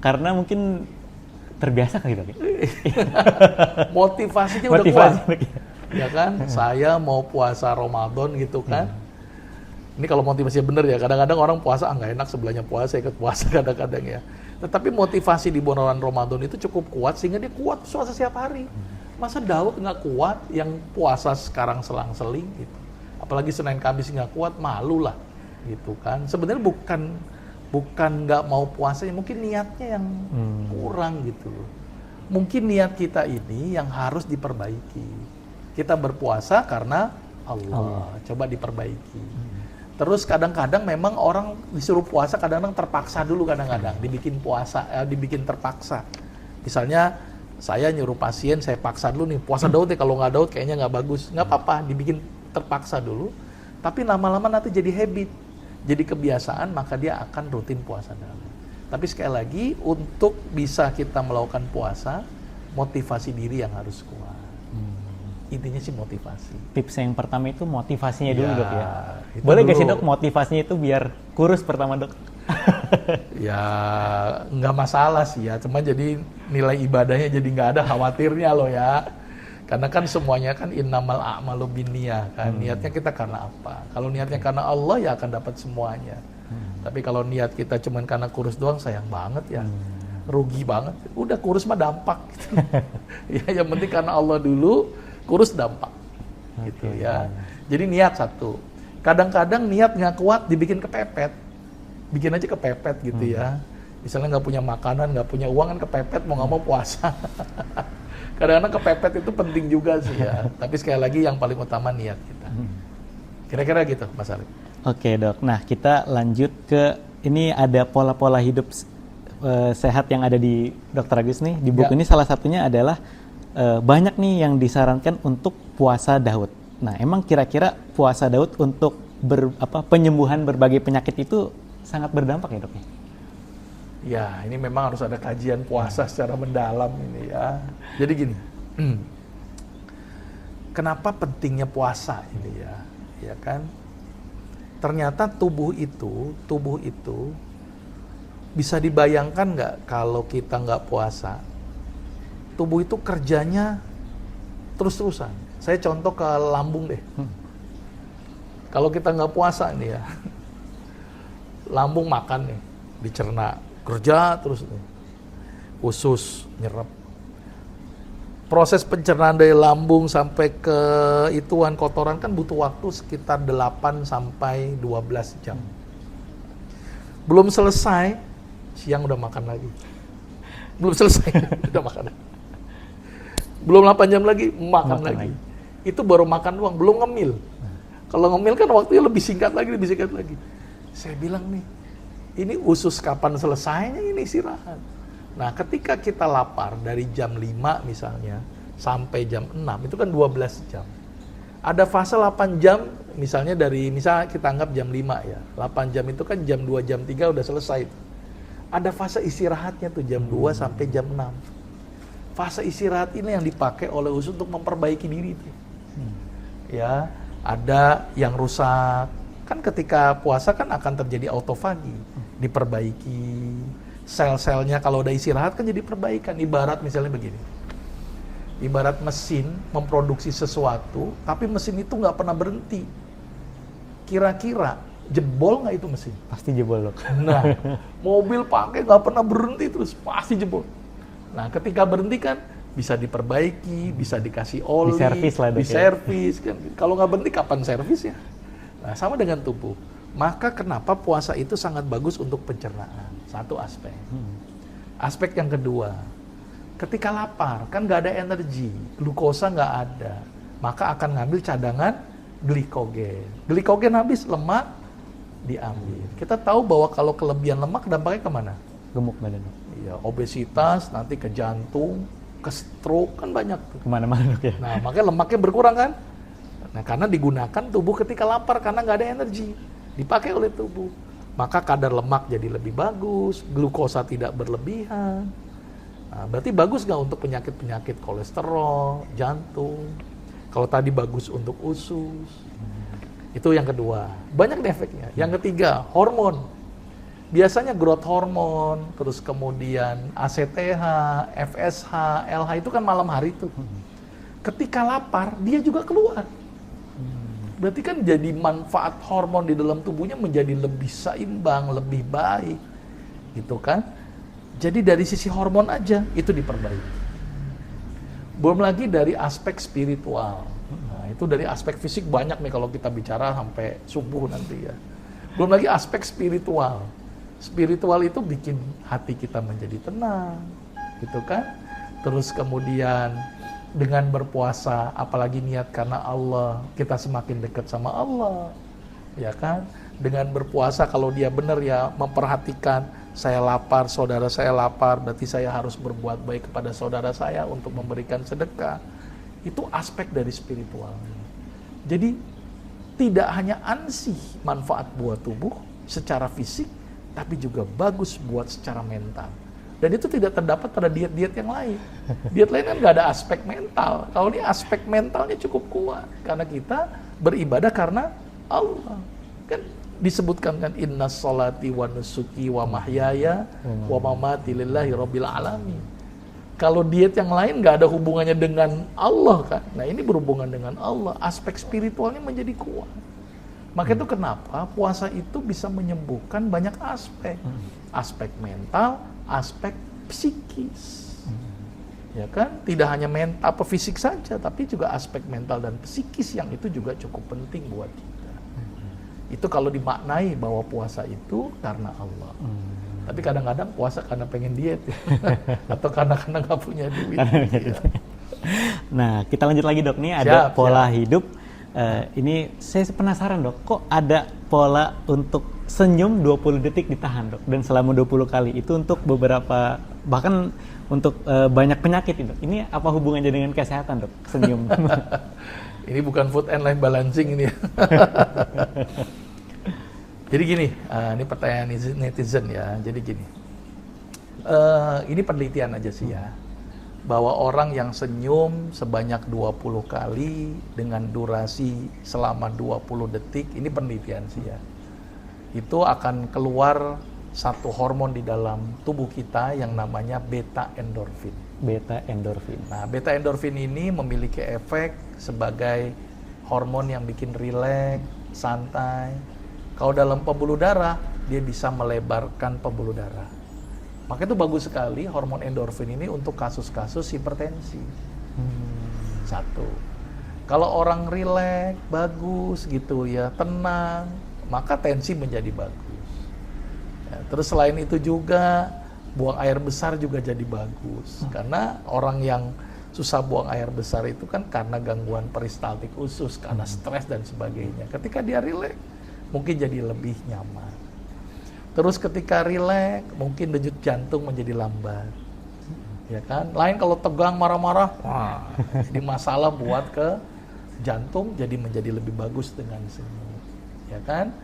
Karena mungkin terbiasa kali, Dok. Motivasinya udah kuat. Ya kan? Saya mau puasa Ramadan gitu kan. Ini kalau motivasinya bener ya. Kadang-kadang orang puasa nggak enak sebelahnya puasa, ikut puasa kadang-kadang ya. Tetapi motivasi di bulan Ramadan itu cukup kuat sehingga dia kuat puasa setiap hari. Masa Daud nggak kuat yang puasa sekarang selang-seling gitu. Apalagi Senin Kamis nggak kuat, malu lah gitu kan. Sebenarnya bukan nggak mau puasanya, mungkin niatnya yang kurang gitu loh. Mungkin niat kita ini yang harus diperbaiki. Kita berpuasa karena Allah. Coba diperbaiki. Terus kadang-kadang memang orang disuruh puasa, kadang-kadang terpaksa dulu, kadang-kadang dibikin puasa, dibikin terpaksa. Misalnya saya nyuruh pasien, saya paksa dulu nih, puasa Daud ya, kalau nggak Daud kayaknya nggak bagus. Nggak apa-apa, dibikin terpaksa dulu. Tapi lama-lama nanti jadi habit. Jadi kebiasaan, maka dia akan rutin puasa Daud. Tapi sekali lagi, untuk bisa kita melakukan puasa, motivasi diri yang harus kuat. Intinya sih motivasi. Tips yang pertama itu motivasinya dulu, Dok, ya? Boleh nggak sih, Dok, motivasinya itu biar kurus pertama, Dok? Ya, nggak masalah sih ya. Cuma jadi nilai ibadahnya jadi nggak ada khawatirnya loh ya. Karena kan semuanya kan innamal a'malu binniyah kan. Niatnya kita karena apa? Kalau niatnya karena Allah ya akan dapat semuanya. Tapi kalau niat kita cuma karena kurus doang, sayang banget ya. Rugi banget. Udah kurus mah dampak gitu. Ya, yang penting karena Allah dulu, kurus dampak. Gitu ya. Jadi niat satu. Kadang-kadang niat nggak kuat dibikin kepepet. Bikin aja kepepet gitu ya. Misalnya nggak punya makanan, nggak punya uang kan kepepet, mau nggak mau puasa. Kadang-kadang kepepet itu penting juga sih ya. Tapi sekali lagi yang paling utama niat kita. Kira-kira gitu, Mas Arif. Oke, Dok. Nah, kita lanjut ke ini ada pola-pola hidup sehat yang ada di Dr. Agus nih. Di buku ini salah satunya adalah banyak nih yang disarankan untuk puasa Daud. Nah, emang kira-kira puasa Daud untuk penyembuhan berbagai penyakit itu sangat berdampak ya, Dok? Ya, ini memang harus ada kajian puasa secara mendalam ini ya. Jadi gini, kenapa pentingnya puasa ini ya? Ya kan? Ternyata tubuh itu bisa dibayangkan nggak kalau kita nggak puasa? Tubuh itu kerjanya terus-terusan. Saya contoh ke lambung deh. Kalau kita nggak puasa nih ya, lambung makan nih, dicerna, kerja terus nih. Usus nyerap. Proses pencernaan dari lambung sampai ke ituan kotoran kan butuh waktu sekitar 8 sampai 12 jam. Belum selesai, siang udah makan lagi. Belum selesai, udah makan lagi. Belum 8 jam lagi, makan lagi. Itu baru makan doang, belum ngemil. Kalau ngemil kan waktunya lebih singkat lagi. Saya bilang nih, ini usus kapan selesainya, ini istirahat. Nah, ketika kita lapar dari jam 5 misalnya, sampai jam 6, itu kan 12 jam. Ada fase 8 jam, misalnya kita anggap jam 5 ya. 8 jam itu kan jam 2, jam 3 udah selesai. Ada fase istirahatnya tuh jam 2 sampai jam 6. Fase istirahat ini yang dipakai oleh usus untuk memperbaiki diri tuh. Ya, ada yang rusak. Kan ketika puasa kan akan terjadi autofagi, diperbaiki. Sel-selnya kalau udah istirahat kan jadi perbaikan. Ibarat misalnya begini. Ibarat mesin memproduksi sesuatu, tapi mesin itu nggak pernah berhenti. Kira-kira jebol nggak itu mesin? Pasti jebol, Dok. Nah, mobil pakai nggak pernah berhenti terus, pasti jebol. Nah, ketika berhenti kan bisa diperbaiki, bisa dikasih oli, diservis lah, Dok, diservis kan. Kalau nggak berhenti kapan servisnya? Nah, sama dengan tubuh. Maka kenapa puasa itu sangat bagus untuk pencernaan? Satu aspek. Aspek yang kedua, ketika lapar, kan nggak ada energi, glukosa nggak ada, maka akan ngambil cadangan glikogen. Glikogen habis, lemak diambil. Kita tahu bahwa kalau kelebihan lemak dampaknya kemana? Gemuk badan. Iya, obesitas, nanti ke jantung, ke stroke, kan banyak tuh. Kemana-mana, Dok, ya. Nah, makanya lemaknya berkurang kan? Nah, karena digunakan tubuh ketika lapar, karena nggak ada energi, dipakai oleh tubuh. Maka kadar lemak jadi lebih bagus, glukosa tidak berlebihan. Nah, berarti bagus nggak untuk penyakit-penyakit kolesterol, jantung. Kalau tadi bagus untuk usus. Itu yang kedua. Banyak efeknya. Yang ketiga, hormon. Biasanya growth hormon, terus kemudian ACTH, FSH, LH itu kan malam hari tuh. Ketika lapar, dia juga keluar. Berarti kan jadi manfaat hormon di dalam tubuhnya menjadi lebih seimbang, lebih baik. Gitu kan? Jadi dari sisi hormon aja itu diperbaiki. Belum lagi dari aspek spiritual. Nah, itu dari aspek fisik banyak nih kalau kita bicara sampai subuh nanti ya. Belum lagi aspek spiritual. Spiritual itu bikin hati kita menjadi tenang, gitu kan? Terus kemudian dengan berpuasa, apalagi niat karena Allah, kita semakin dekat sama Allah, ya kan? Dengan berpuasa kalau dia benar ya memperhatikan, saya lapar, saudara saya lapar, berarti saya harus berbuat baik kepada saudara saya untuk memberikan sedekah. Itu aspek dari spiritual. Jadi tidak hanya ansih manfaat buat tubuh secara fisik, tapi juga bagus buat secara mental. Dan itu tidak terdapat pada diet-diet yang lain. Diet lain kan nggak ada aspek mental. Kalau ini aspek mentalnya cukup kuat. Karena kita beribadah karena Allah. Kan disebutkan kan inna sholati wa nusuki wa mahyaya wa mamati lillahi rabbil alamin. Kalau diet yang lain nggak ada hubungannya dengan Allah kan. Nah ini berhubungan dengan Allah. Aspek spiritualnya menjadi kuat. Maka itu kenapa puasa itu bisa menyembuhkan banyak aspek. Aspek mental, aspek psikis. Ya kan? Tidak hanya mental apa fisik saja, tapi juga aspek mental dan psikis yang itu juga cukup penting buat kita. Itu kalau dimaknai bahwa puasa itu karena Allah. Tapi kadang-kadang puasa karena pengen diet atau karena nggak punya duit. Ya. Nah, kita lanjut lagi, Dok. Nih ada pola hidup. Ini saya penasaran, Dok, kok ada pola untuk senyum 20 detik ditahan, Dok, dan selama 20 kali itu untuk beberapa, bahkan untuk banyak penyakit itu. Ini apa hubungannya dengan kesehatan, Dok, senyum? Ini bukan food and life balancing ini. Jadi gini, ini pertanyaan netizen ya. Jadi gini, ini penelitian aja sih ya, bahwa orang yang senyum sebanyak 20 kali dengan durasi selama 20 detik, ini penelitian sih ya, itu akan keluar satu hormon di dalam tubuh kita yang namanya beta endorfin. Beta endorfin. Nah, beta endorfin ini memiliki efek sebagai hormon yang bikin rileks, santai. Kalau dalam pembuluh darah, dia bisa melebarkan pembuluh darah. Maka itu bagus sekali hormon endorfin ini untuk kasus-kasus hipertensi. Satu. Kalau orang rileks, bagus gitu ya, tenang, maka tensi menjadi bagus. Ya, terus selain itu juga buang air besar juga jadi bagus. Karena orang yang susah buang air besar itu kan karena gangguan peristaltik usus, karena stres dan sebagainya. Ketika dia rileks, mungkin jadi lebih nyaman. Terus ketika rileks, mungkin denyut jantung menjadi lambat. ya kan? Lain kalau tegang marah-marah, wah, jadi masalah buat ke jantung, jadi menjadi lebih bagus dengan senyum, ya kan?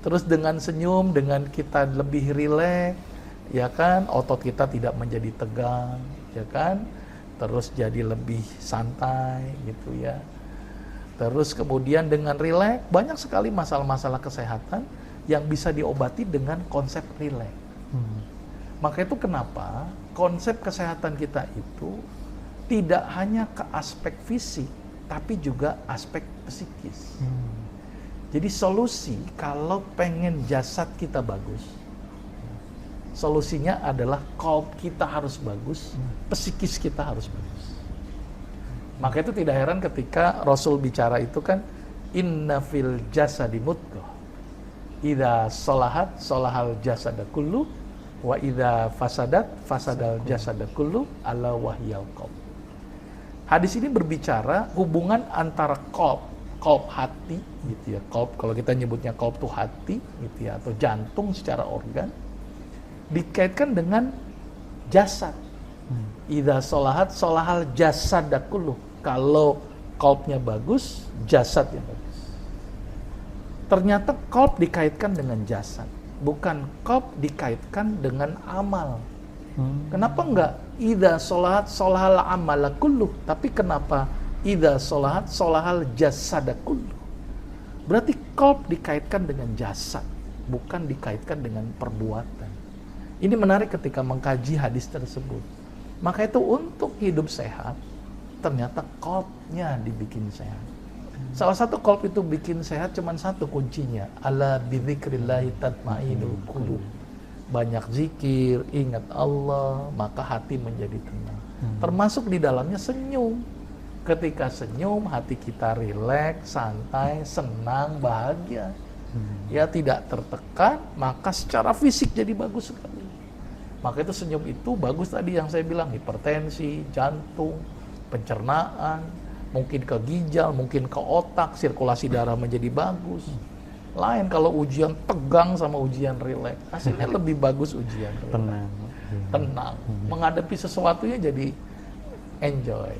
Terus dengan senyum, dengan kita lebih rileks, ya kan? Otot kita tidak menjadi tegang, ya kan? Terus jadi lebih santai gitu ya. Terus kemudian dengan rileks, banyak sekali masalah-masalah kesehatan yang bisa diobati dengan konsep rileks. Maka itu kenapa konsep kesehatan kita itu tidak hanya ke aspek fisik, tapi juga aspek psikis. Jadi solusi kalau pengen jasad kita bagus, solusinya adalah qalb kita harus bagus, psikis kita harus bagus. Maka itu tidak heran ketika Rasul bicara itu kan, inna fil jasadi mudghah, idza salahat salahal jasada kullu, wa idza fasadat fasadal jasada kullu, ala wahyal qalb. Hadis ini berbicara hubungan antara qalb hati gitu ya. Qalb, kalau kita nyebutnya qalb itu hati gitu ya, atau jantung secara organ, dikaitkan dengan jasad. Idza salahat salahal jasada kullu. Kalau qalbnya bagus, jasadnya bagus. Ternyata qalb dikaitkan dengan jasad, bukan qalb dikaitkan dengan amal. Kenapa enggak idza sholahat sholahal amala kulluh, tapi kenapa idza sholahat sholahal jasada kulluh? Berarti qalb dikaitkan dengan jasad, bukan dikaitkan dengan perbuatan. Ini menarik ketika mengkaji hadis tersebut. Maka itu untuk hidup sehat, ternyata qalbnya dibikin sehat. Salah satu qalb itu bikin sehat cuman satu kuncinya, ala bidzikrillahi tatmainul qulub. Banyak zikir, ingat Allah, maka hati menjadi tenang. Termasuk di dalamnya senyum. Ketika senyum, hati kita rileks, santai, senang, bahagia. Ya tidak tertekan, maka secara fisik jadi bagus sekali. Maka itu senyum itu bagus tadi yang saya bilang, hipertensi, jantung, pencernaan, mungkin ke ginjal, mungkin ke otak, sirkulasi darah menjadi bagus. Lain kalau ujian tegang sama ujian rileks, hasilnya lebih bagus ujian rileks. Tenang. Menghadapi sesuatunya jadi enjoy.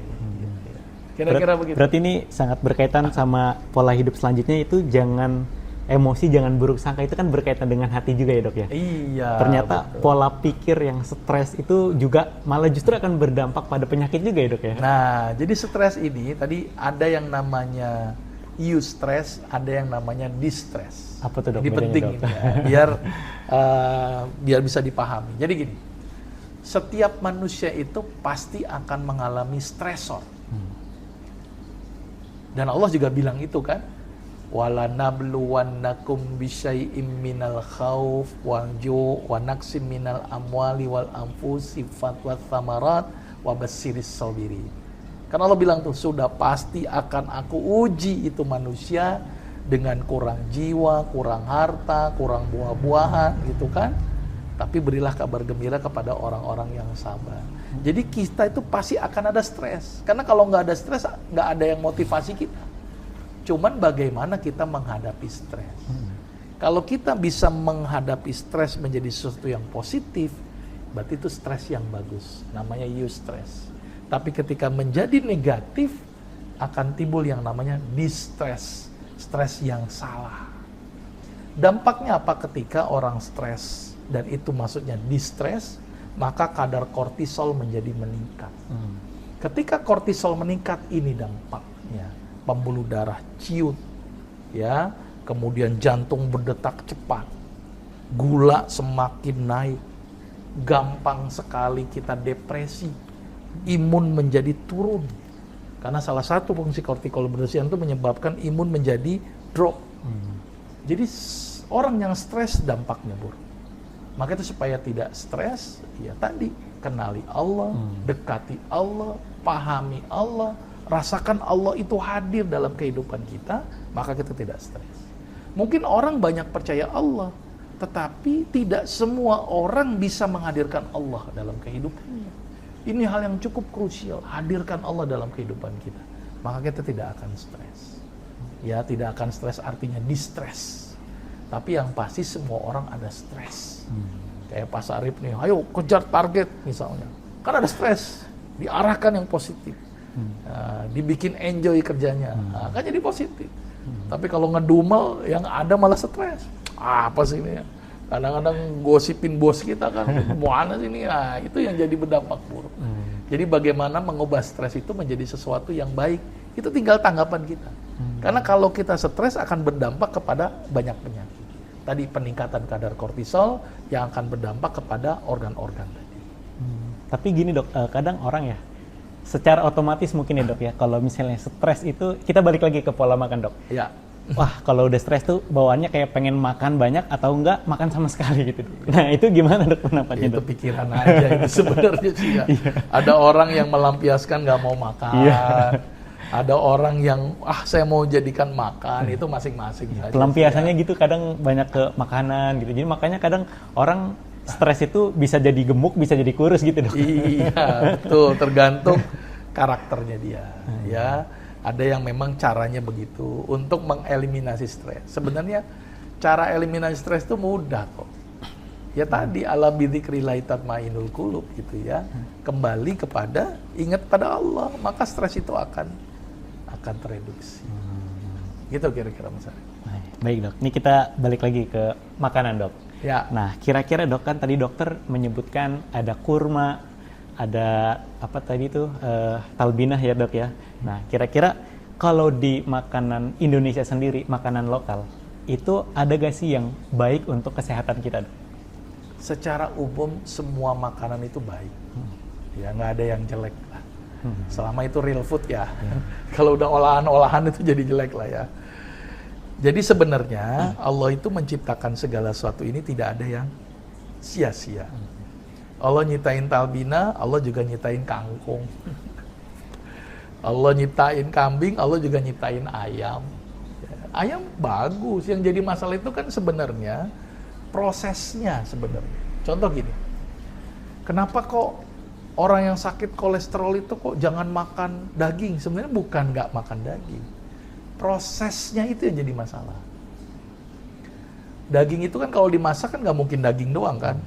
Kira-kira begitu. Berarti ini sangat berkaitan sama pola hidup selanjutnya, itu jangan emosi, jangan buruk sangka, itu kan berkaitan dengan hati juga ya dok ya? Iya. Ternyata betul. pola pikir yang stres itu juga malah justru akan berdampak pada penyakit juga ya dok ya? Nah, jadi stres ini tadi ada yang namanya eustress, ada yang namanya distress. Apa tuh dok? Ini penting ini ya, biar bisa dipahami. Jadi gini, setiap manusia itu pasti akan mengalami stresor. Dan Allah juga bilang itu kan, wala nabluwannakum bisyai'im minal khauf wal ju' wa naqsim minal amwali wal anfusi wat thamarat wa bassiris sabirin. Karena Allah bilang tuh, sudah pasti akan aku uji itu manusia dengan kurang jiwa, kurang harta, kurang buah-buahan gitu kan. Tapi berilah kabar gembira kepada orang-orang yang sabar. Jadi kita itu pasti akan ada stres. Karena kalau nggak ada stres, nggak ada yang motivasi kita. Cuman bagaimana kita menghadapi stres. Kalau kita bisa menghadapi stres menjadi sesuatu yang positif, berarti itu stres yang bagus. Namanya eustress. Tapi ketika menjadi negatif, akan timbul yang namanya distress. Stres yang salah. Dampaknya apa ketika orang stres? Dan itu maksudnya distress, maka kadar kortisol menjadi meningkat. Ketika kortisol meningkat, ini dampaknya. Pembuluh darah ciut, ya, kemudian jantung berdetak cepat, gula semakin naik, gampang sekali kita depresi, imun menjadi turun. Karena salah satu fungsi kortikol berlesian itu menyebabkan imun menjadi drop. Jadi orang yang stres dampaknya buruk. Maka itu supaya tidak stres, ya tadi, kenali Allah, dekati Allah, pahami Allah, rasakan Allah itu hadir dalam kehidupan kita, maka kita tidak stres. Mungkin orang banyak percaya Allah, tetapi tidak semua orang bisa menghadirkan Allah dalam kehidupannya. Ini hal yang cukup krusial, hadirkan Allah dalam kehidupan kita. Maka kita tidak akan stres. Ya, tidak akan stres artinya distress. Tapi yang pasti semua orang ada stres. Kayak Pak Sarip nih, ayo kejar target misalnya. Kan ada stres, diarahkan yang positif. Dibikin enjoy kerjanya, kan jadi positif. Tapi kalau ngedumel, yang ada malah stres. Apa sih ini ya? Kadang-kadang gosipin bos kita kan, mana sih ini? Itu yang jadi berdampak buruk. Jadi bagaimana mengubah stres itu menjadi sesuatu yang baik, itu tinggal tanggapan kita. Karena kalau kita stres akan berdampak kepada banyak penyakit. Tadi peningkatan kadar kortisol yang akan berdampak kepada organ-organ tadi. Tapi gini dok, kadang orang ya, secara otomatis mungkin ya dok ya, kalau misalnya stres itu, kita balik lagi ke pola makan dok. Ya. Wah, kalau udah stres tuh bawaannya kayak pengen makan banyak atau enggak makan sama sekali gitu. Nah, itu gimana dok pendapatnya Itu dok? pikiran aja itu sebenarnya sih ya. Ada orang yang melampiaskan nggak mau makan. Ada orang yang saya mau jadikan makan, itu masing-masing saja. Pelampiasannya gitu kadang banyak ke makanan gitu. Jadi makanya kadang orang stres itu bisa jadi gemuk, bisa jadi kurus gitu dok. Iya, betul, tergantung karakternya dia. Ya, ada yang memang caranya begitu untuk mengeliminasi stres. Sebenarnya cara eliminasi stres itu mudah kok. Ya tadi ala bidzikrillah tatmainul qulub gitu ya. Kembali kepada ingat pada Allah, maka stres itu akan tereduksi. Gitu kira-kira Mas Ari. Baik dok, ini kita balik lagi ke makanan dok. Ya. Nah, kira-kira dok, kan tadi dokter menyebutkan ada kurma, ada apa tadi tuh talbinah ya dok ya. Nah, kira-kira kalau di makanan Indonesia sendiri, makanan lokal, itu ada gak sih yang baik untuk kesehatan kita dok? Secara umum semua makanan itu baik. Ya nggak ada yang jelek lah. Selama itu real food ya. Kalau udah olahan-olahan itu jadi jelek lah ya. Jadi sebenarnya Allah itu menciptakan segala sesuatu ini tidak ada yang sia-sia. Allah nyiptain talbina, Allah juga nyiptain kangkung. Allah nyiptain kambing, Allah juga nyiptain ayam. Ayam bagus, yang jadi masalah itu kan sebenarnya prosesnya sebenarnya. Contoh gini, kenapa kok orang yang sakit kolesterol itu kok jangan makan daging? Sebenarnya bukan nggak makan daging. Prosesnya itu yang jadi masalah. Daging itu kan kalau dimasak kan nggak mungkin daging doang kan,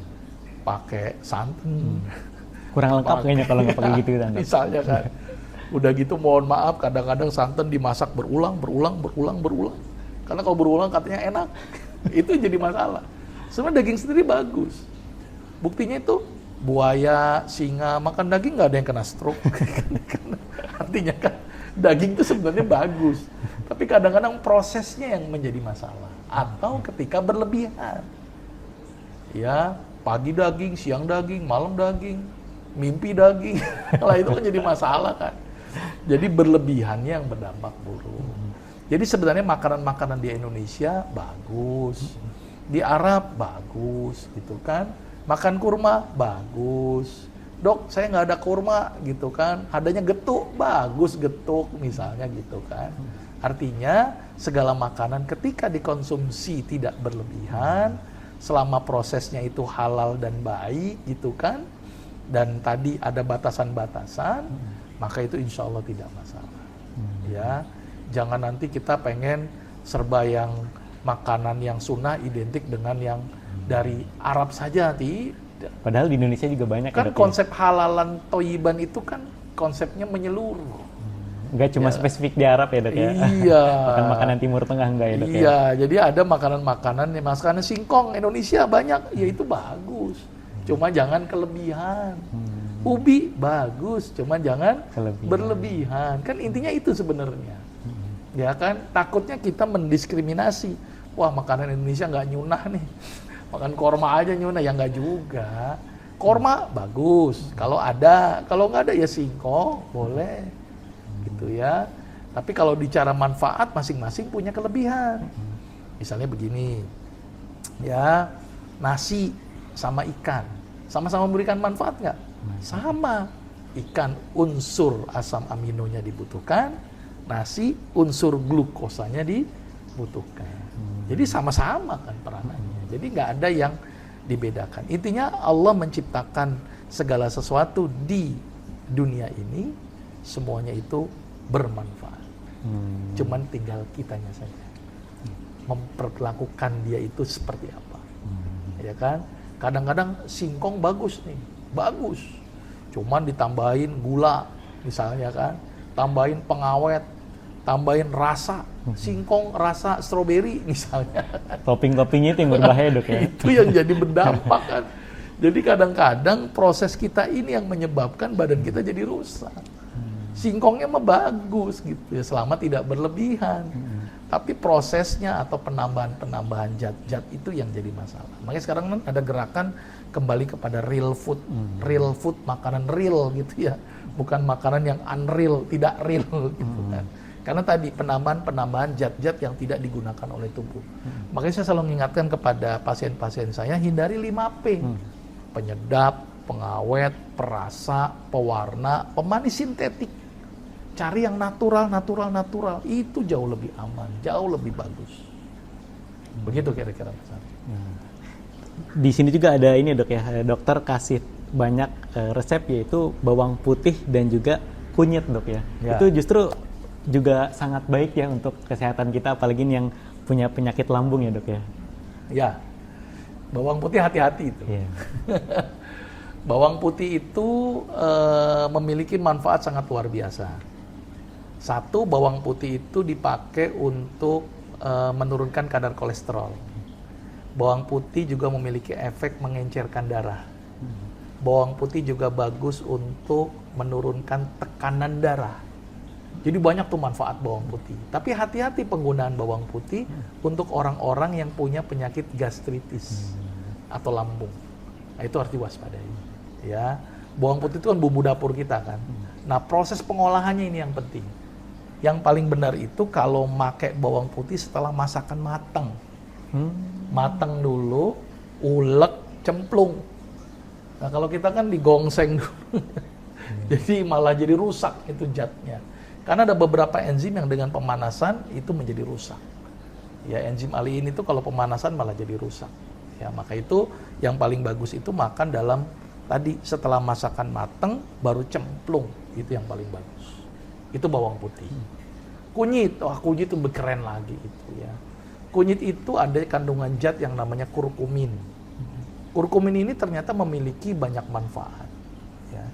pakai santan. Kurang lengkap kayaknya kalau nggak pakai gitu kan. Misalnya kan, udah gitu mohon maaf kadang-kadang santan dimasak berulang. Karena kalau berulang katanya enak, itu jadi masalah. Sebenarnya daging sendiri bagus. Buktinya itu buaya, singa makan daging nggak ada yang kena stroke. Artinya kan daging itu sebenarnya bagus. Tapi kadang-kadang prosesnya yang menjadi masalah. Atau ketika berlebihan. Ya, pagi daging, siang daging, malam daging, mimpi daging. Lah itu kan jadi masalah kan. Jadi berlebihannya yang berdampak buruk. Jadi sebenarnya makanan-makanan di Indonesia bagus. Di Arab bagus gitu kan. Makan kurma bagus. Dok, saya nggak ada kurma gitu kan. Adanya getuk, bagus getuk misalnya gitu kan. Artinya segala makanan ketika dikonsumsi tidak berlebihan, selama prosesnya itu halal dan baik gitu kan, dan tadi ada batasan-batasan, maka itu insya Allah tidak masalah. Ya, jangan nanti kita pengen serba yang makanan yang sunnah identik dengan yang dari Arab saja, tidak. Padahal di Indonesia juga banyak Kan konsep halalan toyiban itu kan konsepnya menyeluruh. Nggak cuma spesifik di Arab ya dok ya? Iya. Bukan makanan Timur Tengah enggak ya dok ya? Iya, jadi ada makanan-makanan yang makanan singkong Indonesia banyak, ya itu bagus. Cuma jangan kelebihan. Ubi bagus, cuma jangan berlebihan. Kan intinya itu sebenarnya. Ya kan, takutnya kita mendiskriminasi. Wah, makanan Indonesia nggak nyunah nih. Makan korma aja nyunah, ya nggak juga. Korma bagus, kalau ada. Kalau nggak ada ya singkong, boleh. Gitu ya. Tapi kalau bicara manfaat, masing-masing punya kelebihan. Misalnya begini, ya, nasi sama ikan, sama-sama memberikan manfaat nggak? Sama. Ikan unsur asam aminonya dibutuhkan, nasi unsur glukosanya dibutuhkan. Jadi sama-sama kan peranannya. Jadi nggak ada yang dibedakan. Intinya Allah menciptakan segala sesuatu di dunia ini, semuanya itu bermanfaat. Cuman tinggal kitanya saja memperlakukan dia itu seperti apa. Ya kan? Kadang-kadang singkong bagus nih, bagus. Cuman ditambahin gula misalnya kan, tambahin pengawet, tambahin rasa singkong, rasa stroberi misalnya. Topping-toppingnya itu yang berbahaya dok ya. Itu yang jadi berdampak kan. Jadi kadang-kadang proses kita ini yang menyebabkan badan kita jadi rusak. Singkongnya mah bagus gitu ya, selama tidak berlebihan. Tapi prosesnya atau penambahan zat-zat itu yang jadi masalah. Makanya sekarang kan ada gerakan kembali kepada real food. Real food, makanan real gitu ya. Bukan makanan yang unreal, tidak real gitu kan. Karena tadi penambahan zat-zat yang tidak digunakan oleh tubuh. Makanya saya selalu mengingatkan kepada pasien-pasien saya, hindari 5P. Penyedap, pengawet, perasa, pewarna, pemanis sintetik. Cari yang natural. Itu jauh lebih aman, jauh lebih bagus. Begitu kira-kira. Di sini juga ada ini dok ya, dokter kasih banyak resep yaitu bawang putih dan juga kunyit dok ya. Itu justru juga sangat baik ya untuk kesehatan kita, apalagi yang punya penyakit lambung ya dok ya. Ya, bawang putih hati-hati itu. Yeah. Bawang putih itu memiliki manfaat sangat luar biasa. Satu, bawang putih itu dipakai untuk menurunkan kadar kolesterol. Bawang putih juga memiliki efek mengencerkan darah. Bawang putih juga bagus untuk menurunkan tekanan darah. Jadi banyak tuh manfaat bawang putih. Tapi hati-hati penggunaan bawang putih untuk orang-orang yang punya penyakit gastritis atau lambung. Nah, itu harus diwaspadai. Ya, bawang putih itu kan bumbu dapur kita kan. Nah, proses pengolahannya ini yang penting. Yang paling benar itu kalau pakai bawang putih setelah masakan matang. Matang dulu, ulek, cemplung. Nah, kalau kita kan digongseng dulu. Jadi malah jadi rusak itu zatnya. Karena ada beberapa enzim yang dengan pemanasan itu menjadi rusak. Ya, enzim aliin itu kalau pemanasan malah jadi rusak. Ya, maka itu yang paling bagus itu makan dalam tadi setelah masakan matang baru cemplung, itu yang paling bagus. Itu bawang putih. Kunyit, kunyit itu keren lagi itu ya. Kunyit itu ada kandungan zat yang namanya kurkumin. Kurkumin ini ternyata memiliki banyak manfaat. Ya.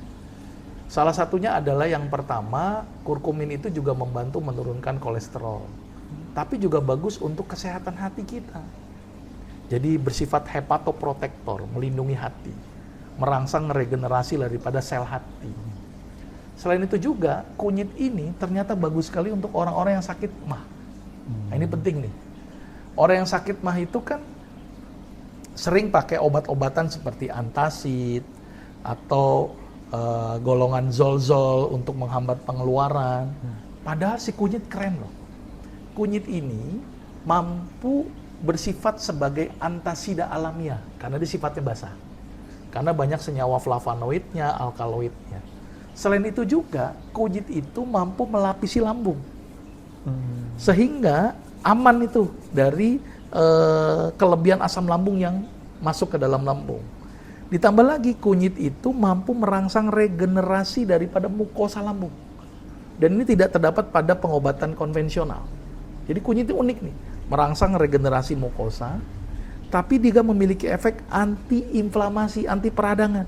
Salah satunya adalah yang pertama, kurkumin itu juga membantu menurunkan kolesterol. Tapi juga bagus untuk kesehatan hati kita. Jadi bersifat hepatoprotektor, melindungi hati. Merangsang regenerasi daripada sel hati. Selain itu juga, kunyit ini ternyata bagus sekali untuk orang-orang yang sakit mah. Nah, ini penting nih. Orang yang sakit mah itu kan sering pakai obat-obatan seperti antacid atau golongan zolzol untuk menghambat pengeluaran. Padahal si kunyit keren loh. Kunyit ini mampu bersifat sebagai antasida alamiah karena dia sifatnya basah. Karena banyak senyawa flavonoidnya, alkaloidnya. Selain itu juga, kunyit itu mampu melapisi lambung. Sehingga aman itu dari kelebihan asam lambung yang masuk ke dalam lambung. Ditambah lagi, kunyit itu mampu merangsang regenerasi daripada mukosa lambung. Dan ini tidak terdapat pada pengobatan konvensional. Jadi kunyit itu unik nih, merangsang regenerasi mukosa, tapi juga memiliki efek anti-inflamasi, anti peradangan.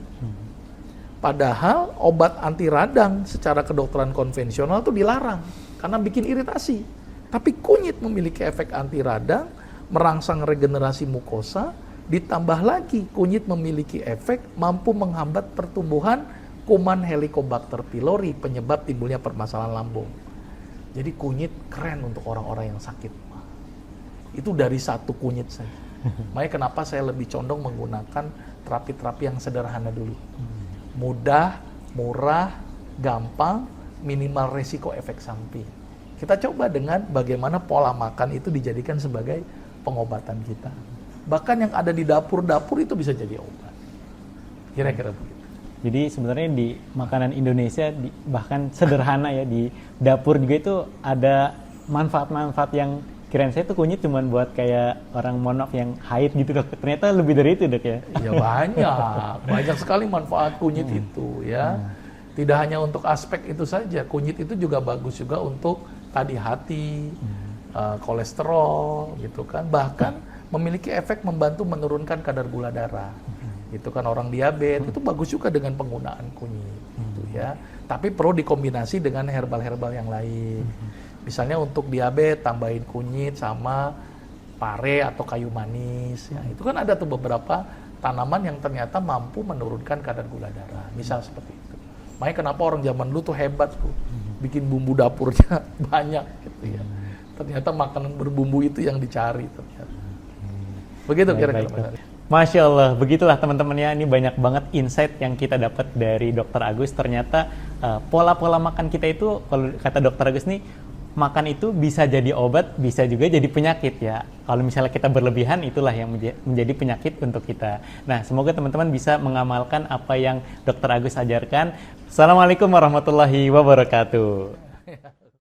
Padahal obat anti radang secara kedokteran konvensional itu dilarang karena bikin iritasi. Tapi kunyit memiliki efek anti radang, merangsang regenerasi mukosa, ditambah lagi kunyit memiliki efek mampu menghambat pertumbuhan kuman Helicobacter pylori penyebab timbulnya permasalahan lambung. Jadi kunyit keren untuk orang-orang yang sakit. Itu dari satu kunyit saja. Makanya kenapa saya lebih condong menggunakan terapi-terapi yang sederhana dulu. Mudah, murah, gampang, minimal resiko efek samping. Kita coba dengan bagaimana pola makan itu dijadikan sebagai pengobatan kita. Bahkan yang ada di dapur-dapur itu bisa jadi obat. Kira-kira begitu. Jadi sebenarnya di makanan Indonesia bahkan sederhana ya, di dapur juga itu ada manfaat-manfaat yang kirain saya tuh kunyit cuma buat kayak orang monok yang haid gitu dok. Ternyata lebih dari itu dok ya. Ya banyak sekali manfaat kunyit itu ya. Tidak hanya untuk aspek itu saja, kunyit itu juga bagus juga untuk tadi hati, kolesterol gitu kan. Bahkan memiliki efek membantu menurunkan kadar gula darah. Itu kan orang diabetes itu bagus juga dengan penggunaan kunyit. ya. Tapi perlu dikombinasi dengan herbal-herbal yang lain. Misalnya untuk diabetes tambahin kunyit sama pare atau kayu manis. Ya. Itu kan ada tuh beberapa tanaman yang ternyata mampu menurunkan kadar gula darah. Misal seperti itu. Makanya kenapa orang zaman dulu tuh hebat tuh, bikin bumbu dapurnya banyak gitu ya. Ternyata makanan berbumbu itu yang dicari ternyata. Begitu kira-kira. Masya Allah, begitulah teman-teman ya, ini banyak banget insight yang kita dapat dari Dr. Agus. Ternyata pola-pola makan kita itu, kalau kata Dr. Agus nih, makan itu bisa jadi obat, bisa juga jadi penyakit ya. Kalau misalnya kita berlebihan, itulah yang menjadi penyakit untuk kita. Nah, semoga teman-teman bisa mengamalkan apa yang Dr. Agus ajarkan. Assalamualaikum warahmatullahi wabarakatuh.